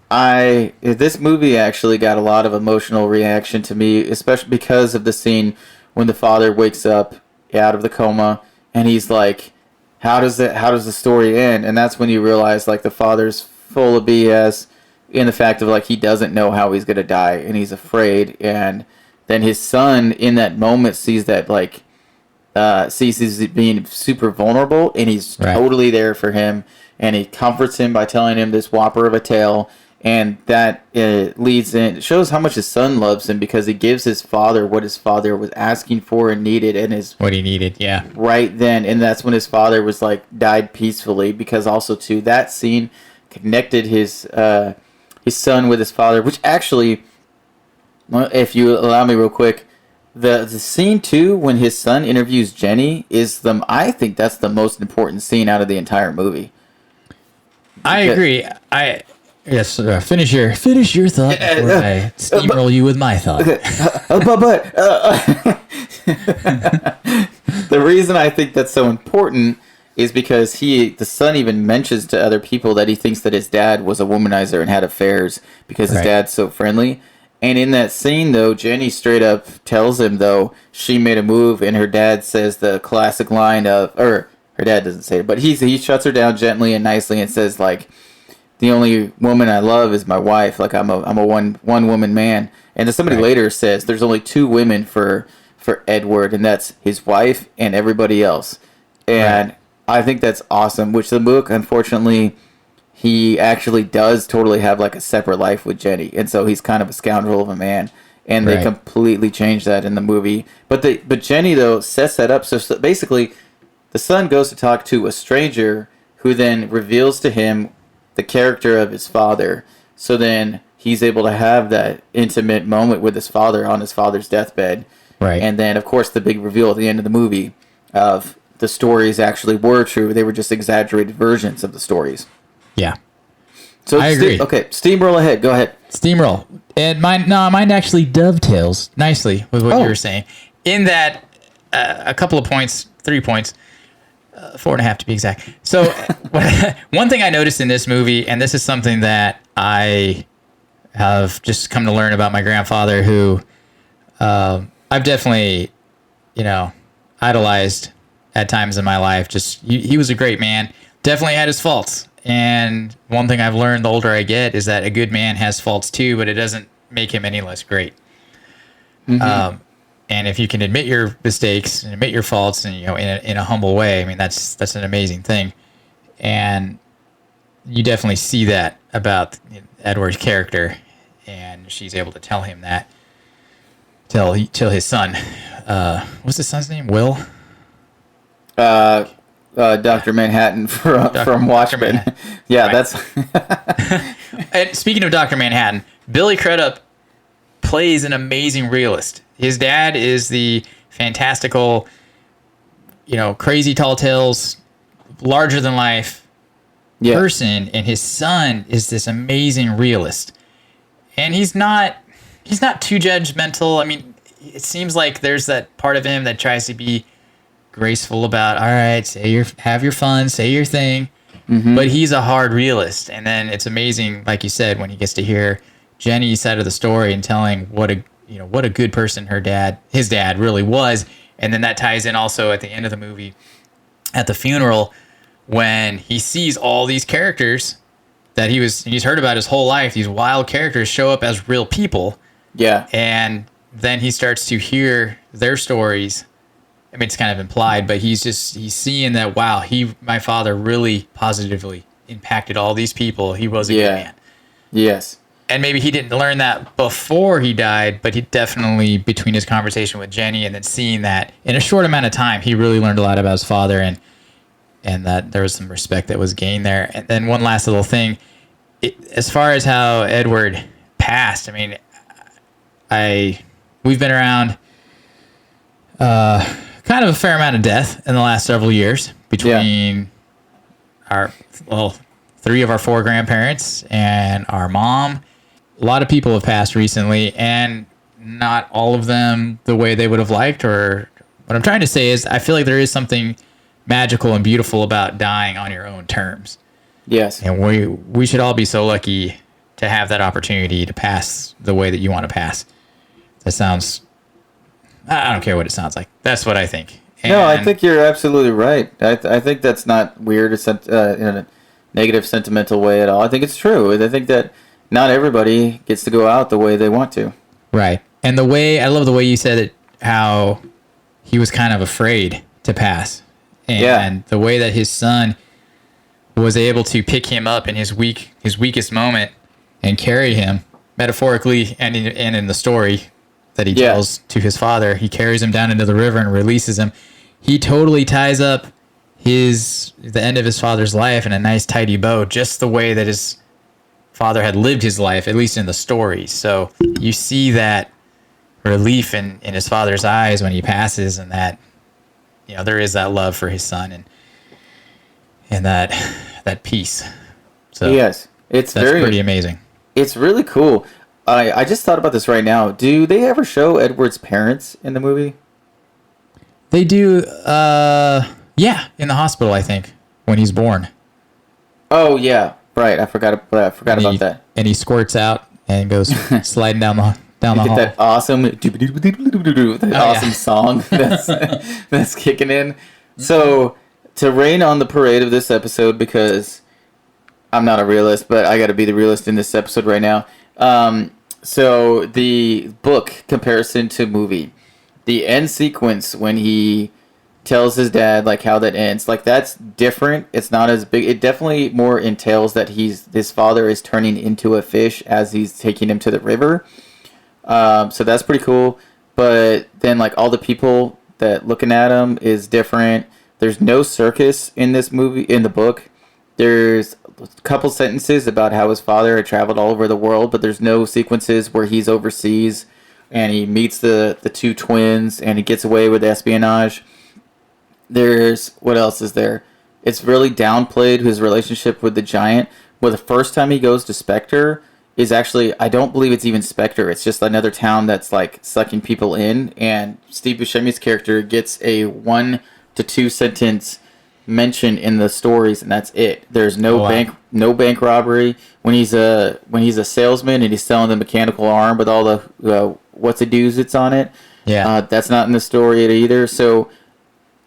A: this movie actually got a lot of emotional reaction to me, especially because of the scene when the father wakes up out of the coma and he's like, how does the story end? And that's when you realize like the father's full of BS in the fact of like he doesn't know how he's gonna die and he's afraid. And then his son in that moment sees that like sees he's being super vulnerable, and he's totally there for him, and he comforts him by telling him this whopper of a tale. And that leads in, it shows how much his son loves him, because he gives his father what his father was asking for and needed, and what he needed, right then. And that's when his father was like died peacefully, because also too that scene connected his son with his father, which actually, if you allow me real quick, the scene too when his son interviews Jenny is I think that's the most important scene out of the entire movie. I agree.
C: Yes, finish your thought before I steamroll you with my thought.
A: The reason I think that's so important is because the son even mentions to other people that he thinks that his dad was a womanizer and had affairs because his dad's so friendly. And in that scene, though, Jenny straight up tells him, though, she made a move, and her dad says the classic line of, or her dad doesn't say it, but he shuts her down gently and nicely and says, like, the only woman I love is my wife. Like, I'm a one woman man. And then somebody later says there's only two women for Edward, and that's his wife and everybody else. And I think that's awesome. Which the book, unfortunately, he actually does totally have like a separate life with Jenny, and so he's kind of a scoundrel of a man. And they completely changed that in the movie. But Jenny though sets that up. So basically, the son goes to talk to a stranger who then reveals to him the character of his father. So then he's able to have that intimate moment with his father on his father's deathbed. Right. And then, of course, the big reveal at the end of the movie of the stories actually were true. They were just exaggerated versions of the stories. Yeah. So I agree. Okay, steamroll ahead. Go ahead.
C: Steamroll. And mine actually dovetails nicely with what you were saying. In that, a couple of points, 3 points. 4.5 to be exact. So one thing I noticed in this movie, and this is something that I have just come to learn about my grandfather, who I've definitely, idolized at times in my life. Just he was a great man. Definitely had his faults, And one thing I've learned the older I get is that a good man has faults too, but it doesn't make him any less great. And if you can admit your mistakes and admit your faults, and in a humble way, I mean that's an amazing thing. And you definitely see that about Edward's character, and she's able to tell him that. Tell his son. What's his son's name? Will.
A: Dr. Manhattan from Watchmen. Yeah,
C: right.
A: That's.
C: And speaking of Dr. Manhattan, Billy Crudup plays an amazing realist. His dad is the fantastical, crazy tall tales, larger than life person, and his son is this amazing realist. And he's not too judgmental. I mean, it seems like there's that part of him that tries to be graceful about, all right, have your fun, say your thing. But he's a hard realist. And then it's amazing, like you said, when he gets to hear Jenny's side of the story and telling what a good person his dad really was. And then that ties in also at the end of the movie at the funeral when he sees all these characters that he's heard about his whole life, these wild characters show up as real people. Yeah. And then he starts to hear their stories. I mean, it's kind of implied, but he's seeing that, wow, my father really positively impacted all these people. He was a good man.
A: Yes.
C: And maybe he didn't learn that before he died, but he definitely, between his conversation with Jenny and then seeing that in a short amount of time, he really learned a lot about his father, and that there was some respect that was gained there. And then one last little thing, as far as how Edward passed, I mean, we've been around kind of a fair amount of death in the last several years between three of our four grandparents and our mom. A lot of people have passed recently, and not all of them the way they would have liked. Or what I'm trying to say is, I feel like there is something magical and beautiful about dying on your own terms. Yes. And we should all be so lucky to have that opportunity to pass the way that you want to pass. That sounds, I don't care what it sounds like. That's what I think.
A: No, I think you're absolutely right. I think that's not weird in a negative, sentimental way at all. I think it's true. I think that not everybody gets to go out the way they want to.
C: Right. And I love the way you said it, how he was kind of afraid to pass. And the way that his son was able to pick him up in his weakest moment and carry him, metaphorically and in the story that he tells to his father, he carries him down into the river and releases him. He totally ties up the end of his father's life in a nice tidy bow, just the way that his father had lived his life, at least in the story. So you see that relief in his father's eyes when he passes, and that there is that love for his son and that peace. So
A: yes, that's
C: pretty amazing.
A: It's really cool. I just thought about this right now. Do they ever show Edward's parents in the movie?
C: They do. In the hospital, I think, when he's born.
A: Oh yeah, right. I forgot about that.
C: And he squirts out and goes sliding down the hall.
A: That awesome song that's kicking in. So to rain on the parade of this episode, because I'm not a realist, but I got to be the realist in this episode right now. So the book comparison to movie, the end sequence when he tells his dad like how that ends, like that's different. It's not as big. It definitely more entails that his father is turning into a fish as he's taking him to the river. So that's pretty cool. But then like all the people that looking at him is different. There's no circus in this movie, in the book. There's a couple sentences about how his father had traveled all over the world, but there's no sequences where he's overseas and he meets the two twins and he gets away with espionage. What else is there? It's really downplayed his relationship with the giant. Well, the first time he goes to Spectre is actually, I don't believe it's even Spectre. It's just another town that's like sucking people in, and Steve Buscemi's character gets a 1 to 2 sentence mention in the stories, and that's it. There's no bank robbery. When he's a salesman and he's selling the mechanical arm with all the what's-a-do's it's on it. Yeah, that's not in the story either. So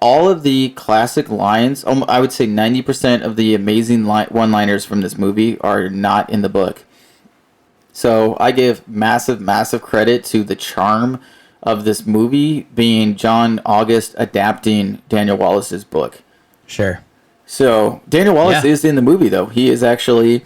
A: all of the classic lines, I would say 90% of the amazing one-liners from this movie are not in the book. So I give massive, massive credit to the charm of this movie being John August adapting Daniel Wallace's book.
C: Sure.
A: So Daniel Wallace is in the movie, though. He is actually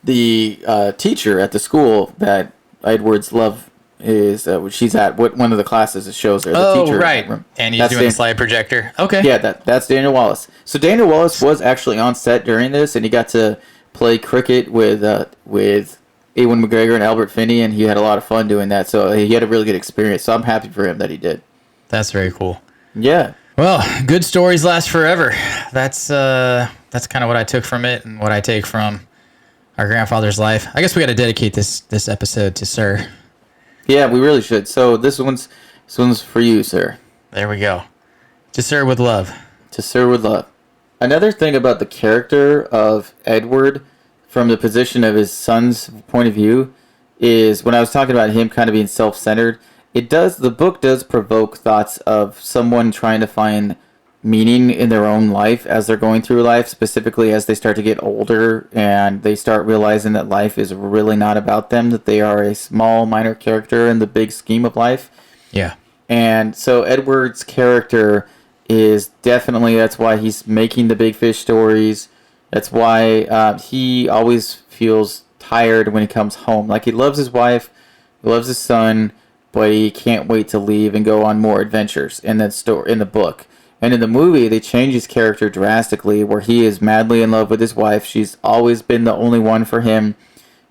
A: the teacher at the school that Edward's love is. She's at one of the classes that shows her. The teacher
C: right. And he's doing the slide projector. Okay.
A: Yeah, that's Daniel Wallace. So Daniel Wallace was actually on set during this, and he got to play cricket with Ewan McGregor and Albert Finney, and he had a lot of fun doing that. So he had a really good experience. So I'm happy for him that he did.
C: That's very cool.
A: Yeah.
C: Well, good stories last forever. That's kind of what I took from it and what I take from our grandfather's life. I guess we got to dedicate this episode to Sir.
A: Yeah, we really should. So this one's for you, sir.
C: There we go. To Sir with love.
A: To Sir with love. Another thing about the character of Edward from the position of his son's point of view is when I was talking about him kind of being self-centered, the book does provoke thoughts of someone trying to find meaning in their own life as they're going through life, specifically as they start to get older and they start realizing that life is really not about them, that they are a small, minor character in the big scheme of life.
C: Yeah.
A: And so Edward's character is definitely, that's why he's making the big fish stories. That's why he always feels tired when he comes home. Like, he loves his wife, he loves his son, but he can't wait to leave and go on more adventures in the book. And in the movie, they change his character drastically, where he is madly in love with his wife. She's always been the only one for him.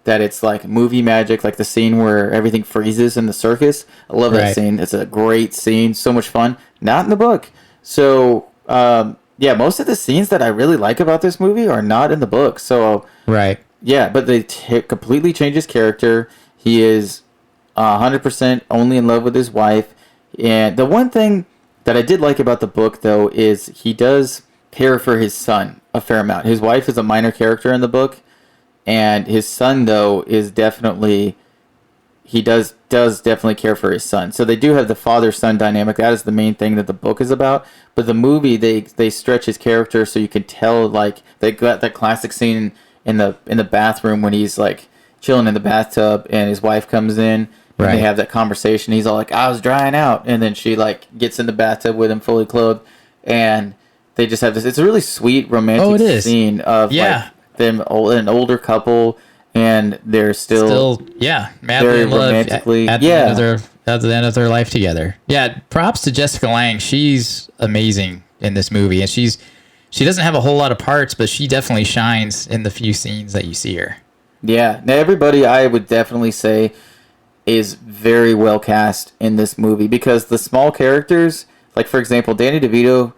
A: That it's like movie magic, like the scene where everything freezes in the circus. I love that scene. It's a great scene. So much fun. Not in the book. So, yeah, most of the scenes that I really like about this movie are not in the book. So,
C: right.
A: Yeah, but they completely change his character. He is 100% only in love with his wife. And the one thing that I did like about the book, though, is he does care for his son a fair amount. His wife is a minor character in the book, and his son, though, is definitely, he does definitely care for his son. So they do have the father-son dynamic. That is the main thing that the book is about. But the movie, they stretch his character so you can tell, like, they got that classic scene in the bathroom when he's, like, chilling in the bathtub and his wife comes in. And they have that conversation. He's all like, I was drying out. And then she, like, gets in the bathtub with him fully clothed. And they just have this. It's a really sweet, romantic scene of, like, them, an older couple. And they're still
C: madly in love
A: romantically.
C: At the end of their life together. Yeah, props to Jessica Lange. She's amazing in this movie. And she doesn't have a whole lot of parts, but she definitely shines in the few scenes that you see her.
A: Yeah. Now, everybody, I would definitely say, is very well cast in this movie, because the small characters, like, for example, Danny DeVito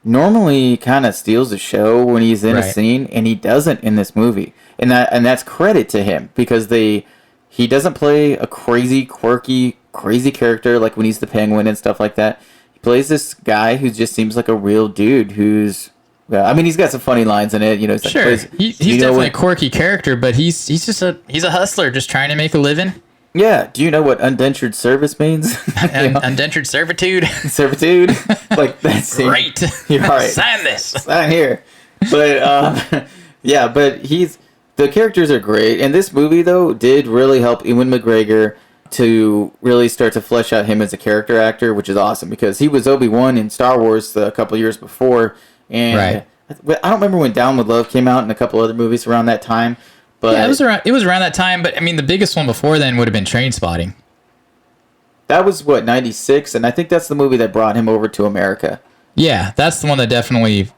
A: normally kind of steals the show when he's in a scene, and he doesn't in this movie. And that's credit to him, because he doesn't play a crazy, quirky, crazy character like when he's the Penguin and stuff like that. He plays this guy who just seems like a real dude who's, I mean, he's got some funny lines in it, you know.
C: Sure, he's definitely a quirky character, but he's a hustler just trying to make a living.
A: Yeah. Do you know what indentured service means?
C: Indentured servitude.
A: Servitude. Like, that's
C: great.
A: You're right.
C: Sign this.
A: Sign here. But yeah, but the characters are great. And this movie, though, did really help Ewan McGregor to really start to flesh out him as a character actor, which is awesome, because he was Obi-Wan in Star Wars a couple years before. And I don't remember when Down with Love came out and a couple other movies around that time. But
C: yeah, it was around that time, but I mean, the biggest one before then would have been Trainspotting.
A: That was, 96? And I think that's the movie that brought him over to America.
C: Yeah, that's the one that definitely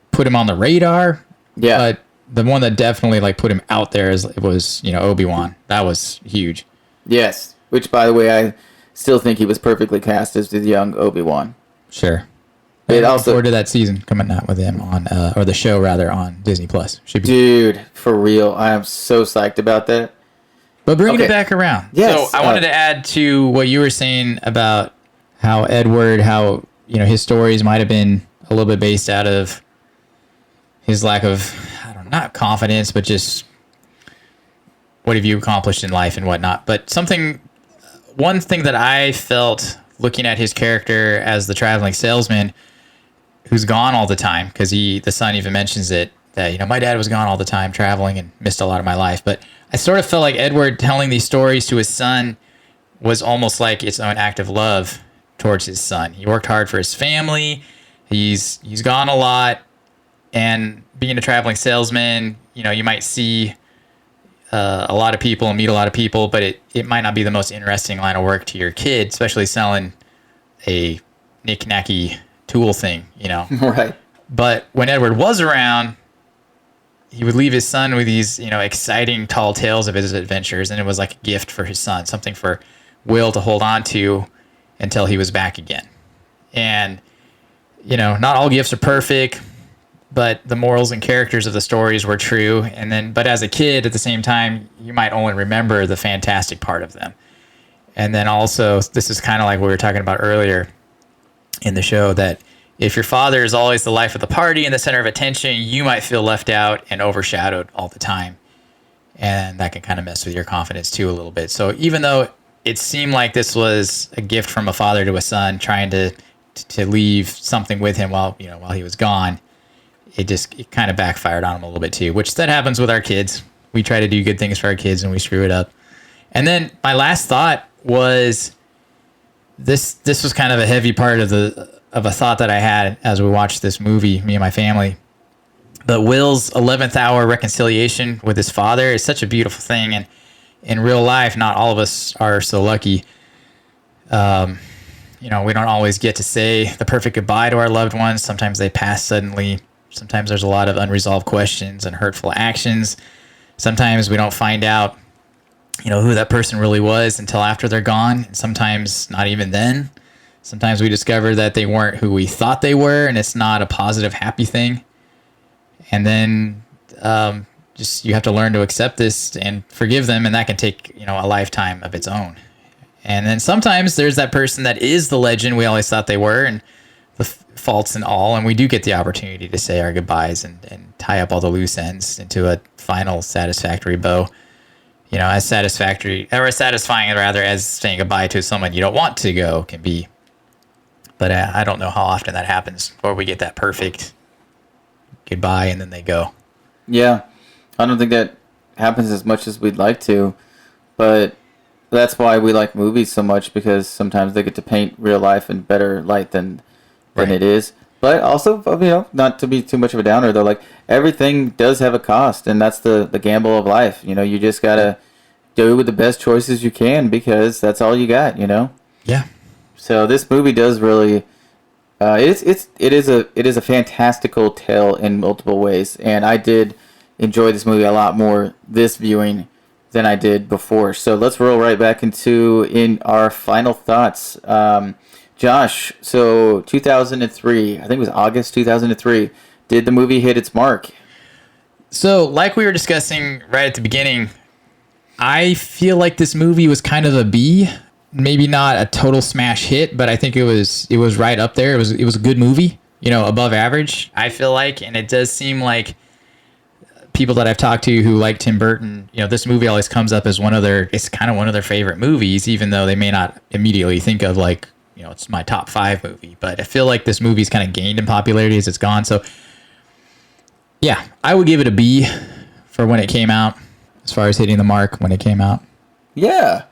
C: put him on the radar.
A: Yeah.
C: But the one that definitely, like, put him out there was, Obi-Wan. That was huge.
A: Yes. Which, by the way, I still think he was perfectly cast as the young Obi-Wan.
C: Sure.
A: It
C: also
A: also
C: forward to that season coming out with him on, or the show rather, on Disney Plus.
A: Dude, for real, I am so psyched about that.
C: But bringing it back around.
A: Yes,
C: so I wanted to add to what you were saying about how Edward, his stories might have been a little bit based out of his lack of, not confidence, but just what have you accomplished in life and whatnot. But one thing that I felt looking at his character as the traveling salesman who's gone all the time, because the son even mentions it, that, my dad was gone all the time traveling and missed a lot of my life. But I sort of felt like Edward telling these stories to his son was almost like its own act of love towards his son. He worked hard for his family. He's gone a lot, and being a traveling salesman, you might see a lot of people and meet a lot of people, but it might not be the most interesting line of work to your kid, especially selling a knick-knacky tool thing,
A: Right.
C: But when Edward was around, he would leave his son with these, exciting tall tales of his adventures, and it was like a gift for his son, something for Will to hold on to until he was back again. And, not all gifts are perfect, but the morals and characters of the stories were true. But as a kid, at the same time, you might only remember the fantastic part of them. And then also, this is kind of like what we were talking about earlier in the show, that if your father is always the life of the party and the center of attention, you might feel left out and overshadowed all the time. And that can kind of mess with your confidence too a little bit. So even though it seemed like this was a gift from a father to a son, trying to leave something with him while he was gone, it kind of backfired on him a little bit too, which that happens with our kids. We try to do good things for our kids and we screw it up. And then my last thought was this was kind of a heavy part of a thought that I had as we watched this movie, me and my family. But Will's 11th hour reconciliation with his father is such a beautiful thing. And in real life, not all of us are so lucky. We don't always get to say the perfect goodbye to our loved ones. Sometimes they pass suddenly. Sometimes there's a lot of unresolved questions and hurtful actions. Sometimes we don't find out, who that person really was until after they're gone. And sometimes not even then. Sometimes we discover that they weren't who we thought they were, and it's not a positive, happy thing. And then you have to learn to accept this and forgive them, and that can take, a lifetime of its own. And then sometimes there's that person that is the legend we always thought they were, and the faults and all, and we do get the opportunity to say our goodbyes and tie up all the loose ends into a final satisfactory bow. As satisfactory, or as satisfying rather, as saying goodbye to someone you don't want to go can be. But I don't know how often that happens, or we get that perfect goodbye and then they go.
A: Yeah, I don't think that happens as much as we'd like to, but that's why we like movies so much, because sometimes they get to paint real life in better light than
C: Right.
A: it is. But also, not to be too much of a downer, though, like, everything does have a cost, and that's the gamble of life. You just gotta do the best choices you can, because that's all you got.
C: Yeah.
A: So this movie does really, it is a fantastical tale in multiple ways, and I did enjoy this movie a lot more this viewing than I did before. So let's roll right back in our final thoughts. Josh, so 2003, I think it was August 2003, did the movie hit its mark?
C: So, like we were discussing right at the beginning, I feel like this movie was kind of a B. Maybe not a total smash hit, but I think it was right up there. It was a good movie, above average, I feel like. And it does seem like people that I've talked to who like Tim Burton, this movie always comes up as it's kind of one of their favorite movies, even though they may not immediately think of like, it's my top 5 movie. But I feel like this movie's kind of gained in popularity as it's gone. So, yeah, I would give it a B for when it came out, as far as hitting the mark when it came out.
A: Yeah.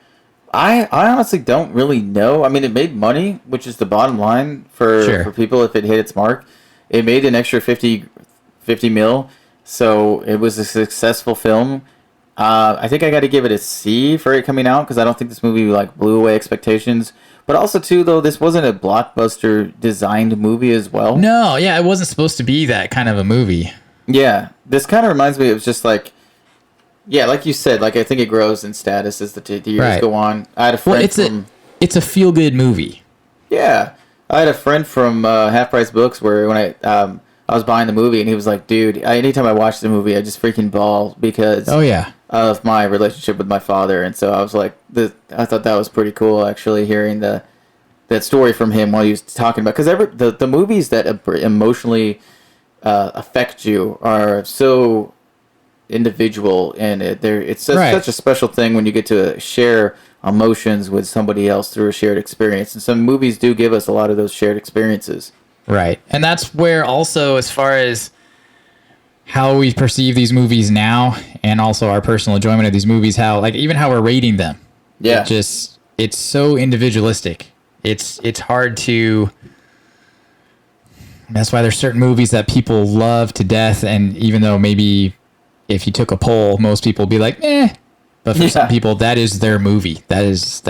A: I honestly don't really know. I mean, it made money, which is the bottom line for people if it hit its mark. It made an extra 50 mil, so it was a successful film. I think I got to give it a C for it coming out, because I don't think this movie blew away expectations. But also, too, though, this wasn't a blockbuster designed movie as well.
C: No, yeah, it wasn't supposed to be that kind of a movie.
A: Yeah, this kind of reminds me of just like you said, I think it grows in status as the years go on. I had a friend
C: it's a feel-good movie.
A: Yeah, I had a friend from Half Price Books where when I was buying the movie, and he was like, dude, anytime I watch the movie, I just freaking bawl because of my relationship with my father. And so I was like, I thought that was pretty cool, actually, hearing that story from him while he was talking about, because the movies that emotionally affect you are so individual, and it's such a special thing when you get to share emotions with somebody else through a shared experience. And some movies do give us a lot of those shared experiences.
C: Right. And that's where also, as far as how we perceive these movies now and also our personal enjoyment of these movies, how, like, even how we're rating them.
A: Yeah.
C: It's so individualistic. It's hard to... That's why there's certain movies that people love to death, and even though maybe if you took a poll, most people would be like, eh. But for some people, that is their movie. That's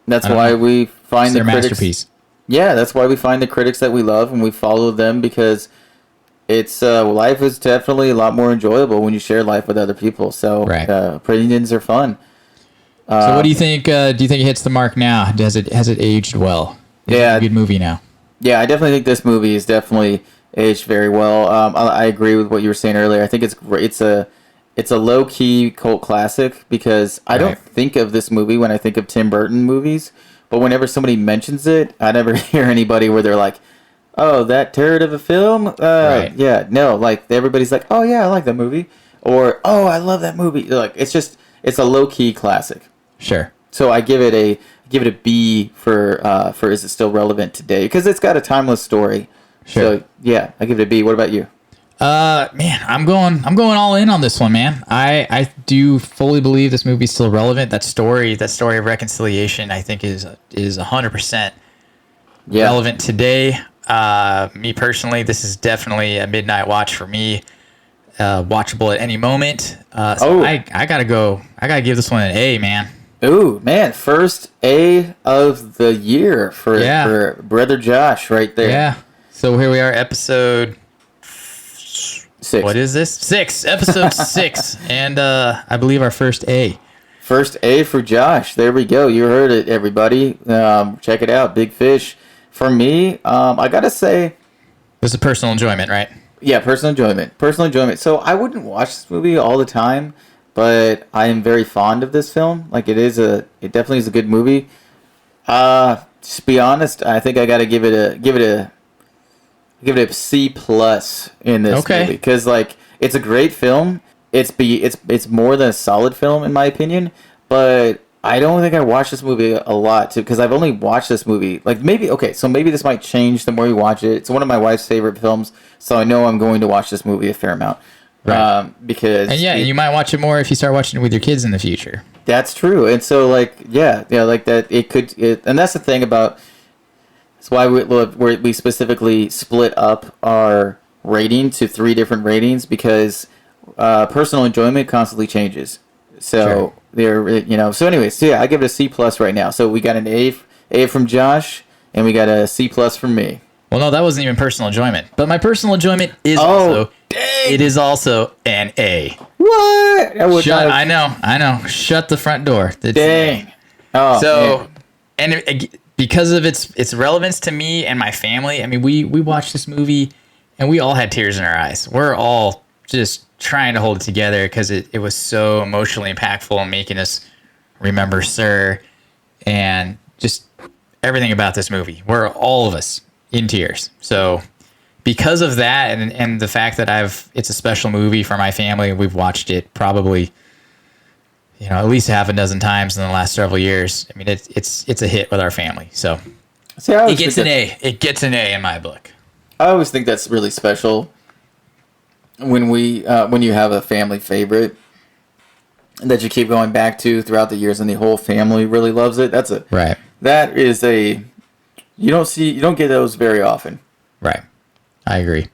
A: why we find
C: it's
A: the
C: their
A: critics,
C: masterpiece.
A: Yeah, that's why we find the critics that we love and we follow them, because it's life is definitely a lot more enjoyable when you share life with other people. So
C: Right.
A: opinions are fun.
C: So what do you think? Do you think it hits the mark now? Has it aged well? Is it a good movie now?
A: Yeah, I definitely think this movie is definitely aged very well. I agree with what you were saying earlier. I think it's great. It's a low key cult classic, because I don't think of this movie when I think of Tim Burton movies. But whenever somebody mentions it, I never hear anybody where they're like, "Oh, that turd of a film." Yeah, no, like everybody's like, "Oh yeah, I like that movie," or "Oh, I love that movie." Like it's a low key classic.
C: Sure.
A: So I give it a B for is it still relevant today? Because it's got a timeless story.
C: Sure.
A: So yeah, I give it a B. What about you?
C: Man, I'm going all in on this one, man. I do fully believe this movie's still relevant. That story of reconciliation, I think is 100% relevant today. Me personally, this is definitely a midnight watch for me. Watchable at any moment. I gotta give this one an A, man.
A: Ooh, man, first A of the year for Brother Josh right there.
C: Yeah. So here we are, episode
A: 6.
C: What is this? 6. Episode 6. And I believe our first A.
A: First A for Josh. There we go. You heard it, everybody. Check it out. Big Fish. For me, I gotta say,
C: This is personal enjoyment, right?
A: yeah, personal enjoyment. Personal enjoyment. So I wouldn't watch this movie all the time, but I am very fond of this film. Like it definitely is a good movie. Just to be honest, I think I gotta give it a C plus in this movie, because like it's a great film. It's more than a solid film in my opinion, but I don't think I watched this movie a lot too, because I've only watched this movie like maybe this might change the more you watch it. It's one of my wife's favorite films, so I know I'm going to watch this movie a fair amount.
C: Right.
A: Because
C: you might watch it more if you start watching it with your kids in the future.
A: That's true, and so like like that and that's the thing about. That's why we specifically split up our rating to 3 different ratings, because personal enjoyment constantly changes. So So anyways, so yeah, I give it a C plus right now. So we got an A from Josh, and we got a C plus from me.
C: Well, no, that wasn't even personal enjoyment. But my personal enjoyment is also an A.
A: What?
C: I know. Shut the front door. It's
A: Dang. Oh,
C: so,
A: man.
C: and because of its relevance to me and my family, I mean, we watched this movie, and we all had tears in our eyes. We're all just trying to hold it together because it was so emotionally impactful and making us remember Sir and just everything about this movie. We're all of us in tears. So because of that and the fact that it's a special movie for my family, we've watched it probably at least half a dozen times in the last several years. I mean, it's a hit with our family. So it gets an A. It gets an A in my book.
A: I always think that's really special when you have a family favorite that you keep going back to throughout the years, and the whole family really loves it. You don't get those very often.
C: Right. I agree.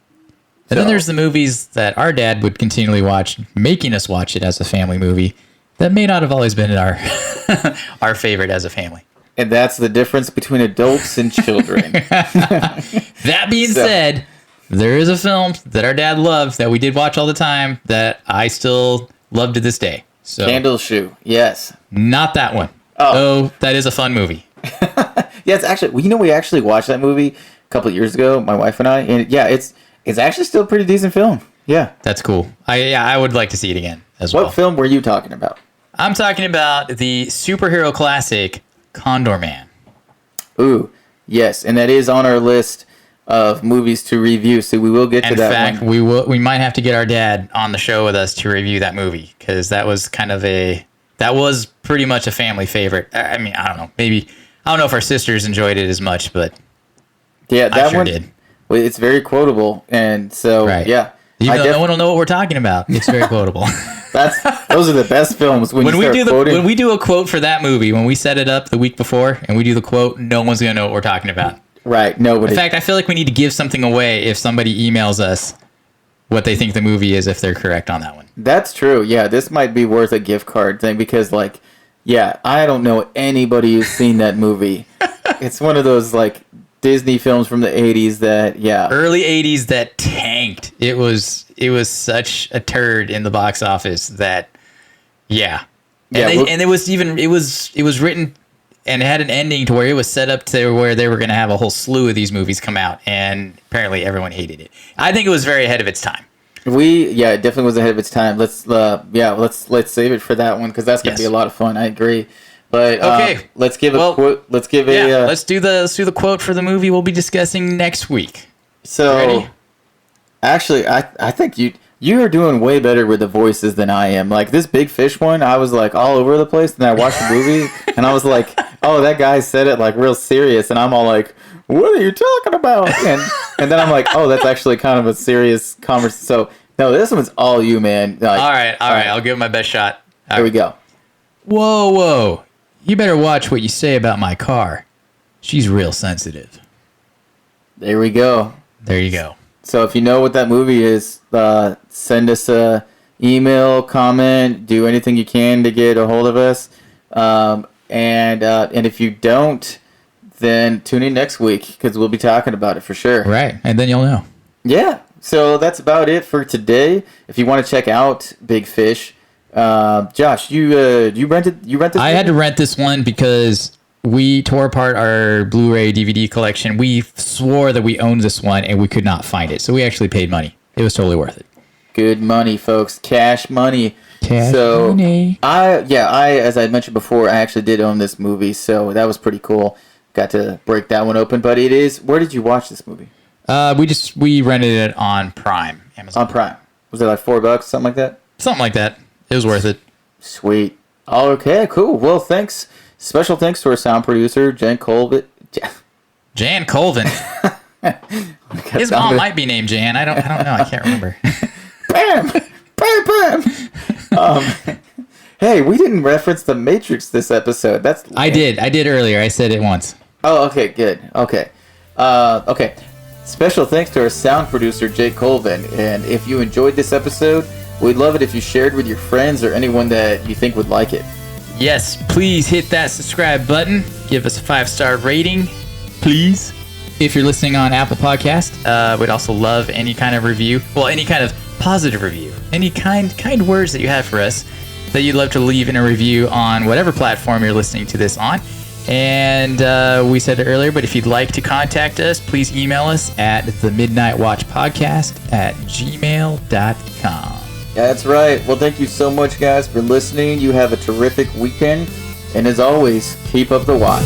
C: And then there's the movies that our dad would continually watch, making us watch it as a family movie, that may not have always been our our favorite as a family.
A: And that's the difference between adults and children.
C: That being said, there is a film that our dad loved that we did watch all the time that I still love to this day. So
A: Candle Shoe, yes.
C: Not that one. Oh, that is a fun movie.
A: Yeah, it's actually, we actually watched that movie a couple of years ago, my wife and I, and yeah, it's actually still a pretty decent film. Yeah.
C: That's cool. I would like to see it again as well.
A: What film were you talking about?
C: I'm talking about the superhero classic Condor Man.
A: Ooh, yes, and that is on our list of movies to review, so we will get to that one.
C: In fact, we might have to get our dad on the show with us to review that movie, because that was pretty much a family favorite. I mean, I don't know. Maybe, I don't know if our sisters enjoyed it as much, but
A: Yeah, that
C: I sure
A: one
C: did.
A: well, it's very quotable, and so
C: Right.
A: yeah.
C: Even though no one will know what we're talking about. It's very quotable.
A: Those are the best films when you start quoting.
C: When we do a quote for that movie, when we set it up the week before and we do the quote, no one's gonna know what we're talking about.
A: Right, nobody.
C: In fact, I feel like we need to give something away if somebody emails us what they think the movie is if they're correct on that one.
A: That's true. Yeah, this might be worth a gift card thing because, like, yeah, I don't know anybody who's seen that movie. It's one of those, like, Disney films from the 80s that, yeah.
C: Early 80s that tanked. It was such a turd in the box office that, yeah. And it was written and it had an ending to where it was set up to where they were going to have a whole slew of these movies come out, and apparently everyone hated it. I think it was very ahead of its time.
A: It definitely was ahead of its time. Let's save it for that one because that's going to be a lot of fun. I agree. But
C: okay,
A: let's give a quote. Let's do
C: the quote for the movie we'll be discussing next week.
A: So,
C: ready?
A: Actually, I think you are doing way better with the voices than I am. Like this Big Fish one, I was like all over the place, and I watched the movie, and I was like, oh, that guy said it like real serious, and I'm all like, what are you talking about? And then I'm like, oh, that's actually kind of a serious conversation. So no, this one's all you, man. Like,
C: all right, I'll give it my best shot.
A: Here we go.
C: Whoa. You better watch what you say about my car. She's real sensitive.
A: There we go.
C: There you go.
A: So if you know what that movie is, send us a email, comment, do anything you can to get a hold of us. And if you don't, then tune in next week because we'll be talking about it for sure.
C: Right, and then you'll know.
A: Yeah. So that's about it for today. If you want to check out Big Fish, Josh, you rented this
C: I had to rent this one because we tore apart our Blu-ray DVD collection. We swore that we owned this one and we could not find it. So we actually paid money. It was totally worth it.
A: Good money, folks. Cash money.
C: Money.
A: As I mentioned before, I actually did own this movie, so that was pretty cool. Got to break that one open, but where did you watch this movie?
C: We rented it on Prime, Amazon.
A: On Prime. Was it like $4, something like that?
C: Something like that. It was worth it.
A: Sweet. Okay, cool. Well, thanks. Special thanks to our sound producer, Jan Colvin.
C: Jan Colvin. His mom might be named Jan. I don't know. I can't remember.
A: Bam! Hey, we didn't reference The Matrix this episode.
C: I did earlier. I said it once.
A: Oh, okay, good. Okay. Okay. Special thanks to our sound producer, Jake Colvin. And if you enjoyed this episode, we'd love it if you shared with your friends or anyone that you think would like it.
C: Yes, please hit that subscribe button. Give us a 5-star rating, please. If you're listening on Apple Podcast, we'd also love any kind of review. Well, any kind of positive review. Any kind words that you have for us that you'd love to leave in a review on whatever platform you're listening to this on. And we said it earlier, but if you'd like to contact us, please email us at themidnightwatchpodcast@gmail.com.
A: That's right. Well, thank you so much, guys, for listening. You have a terrific weekend. And as always, keep up the watch.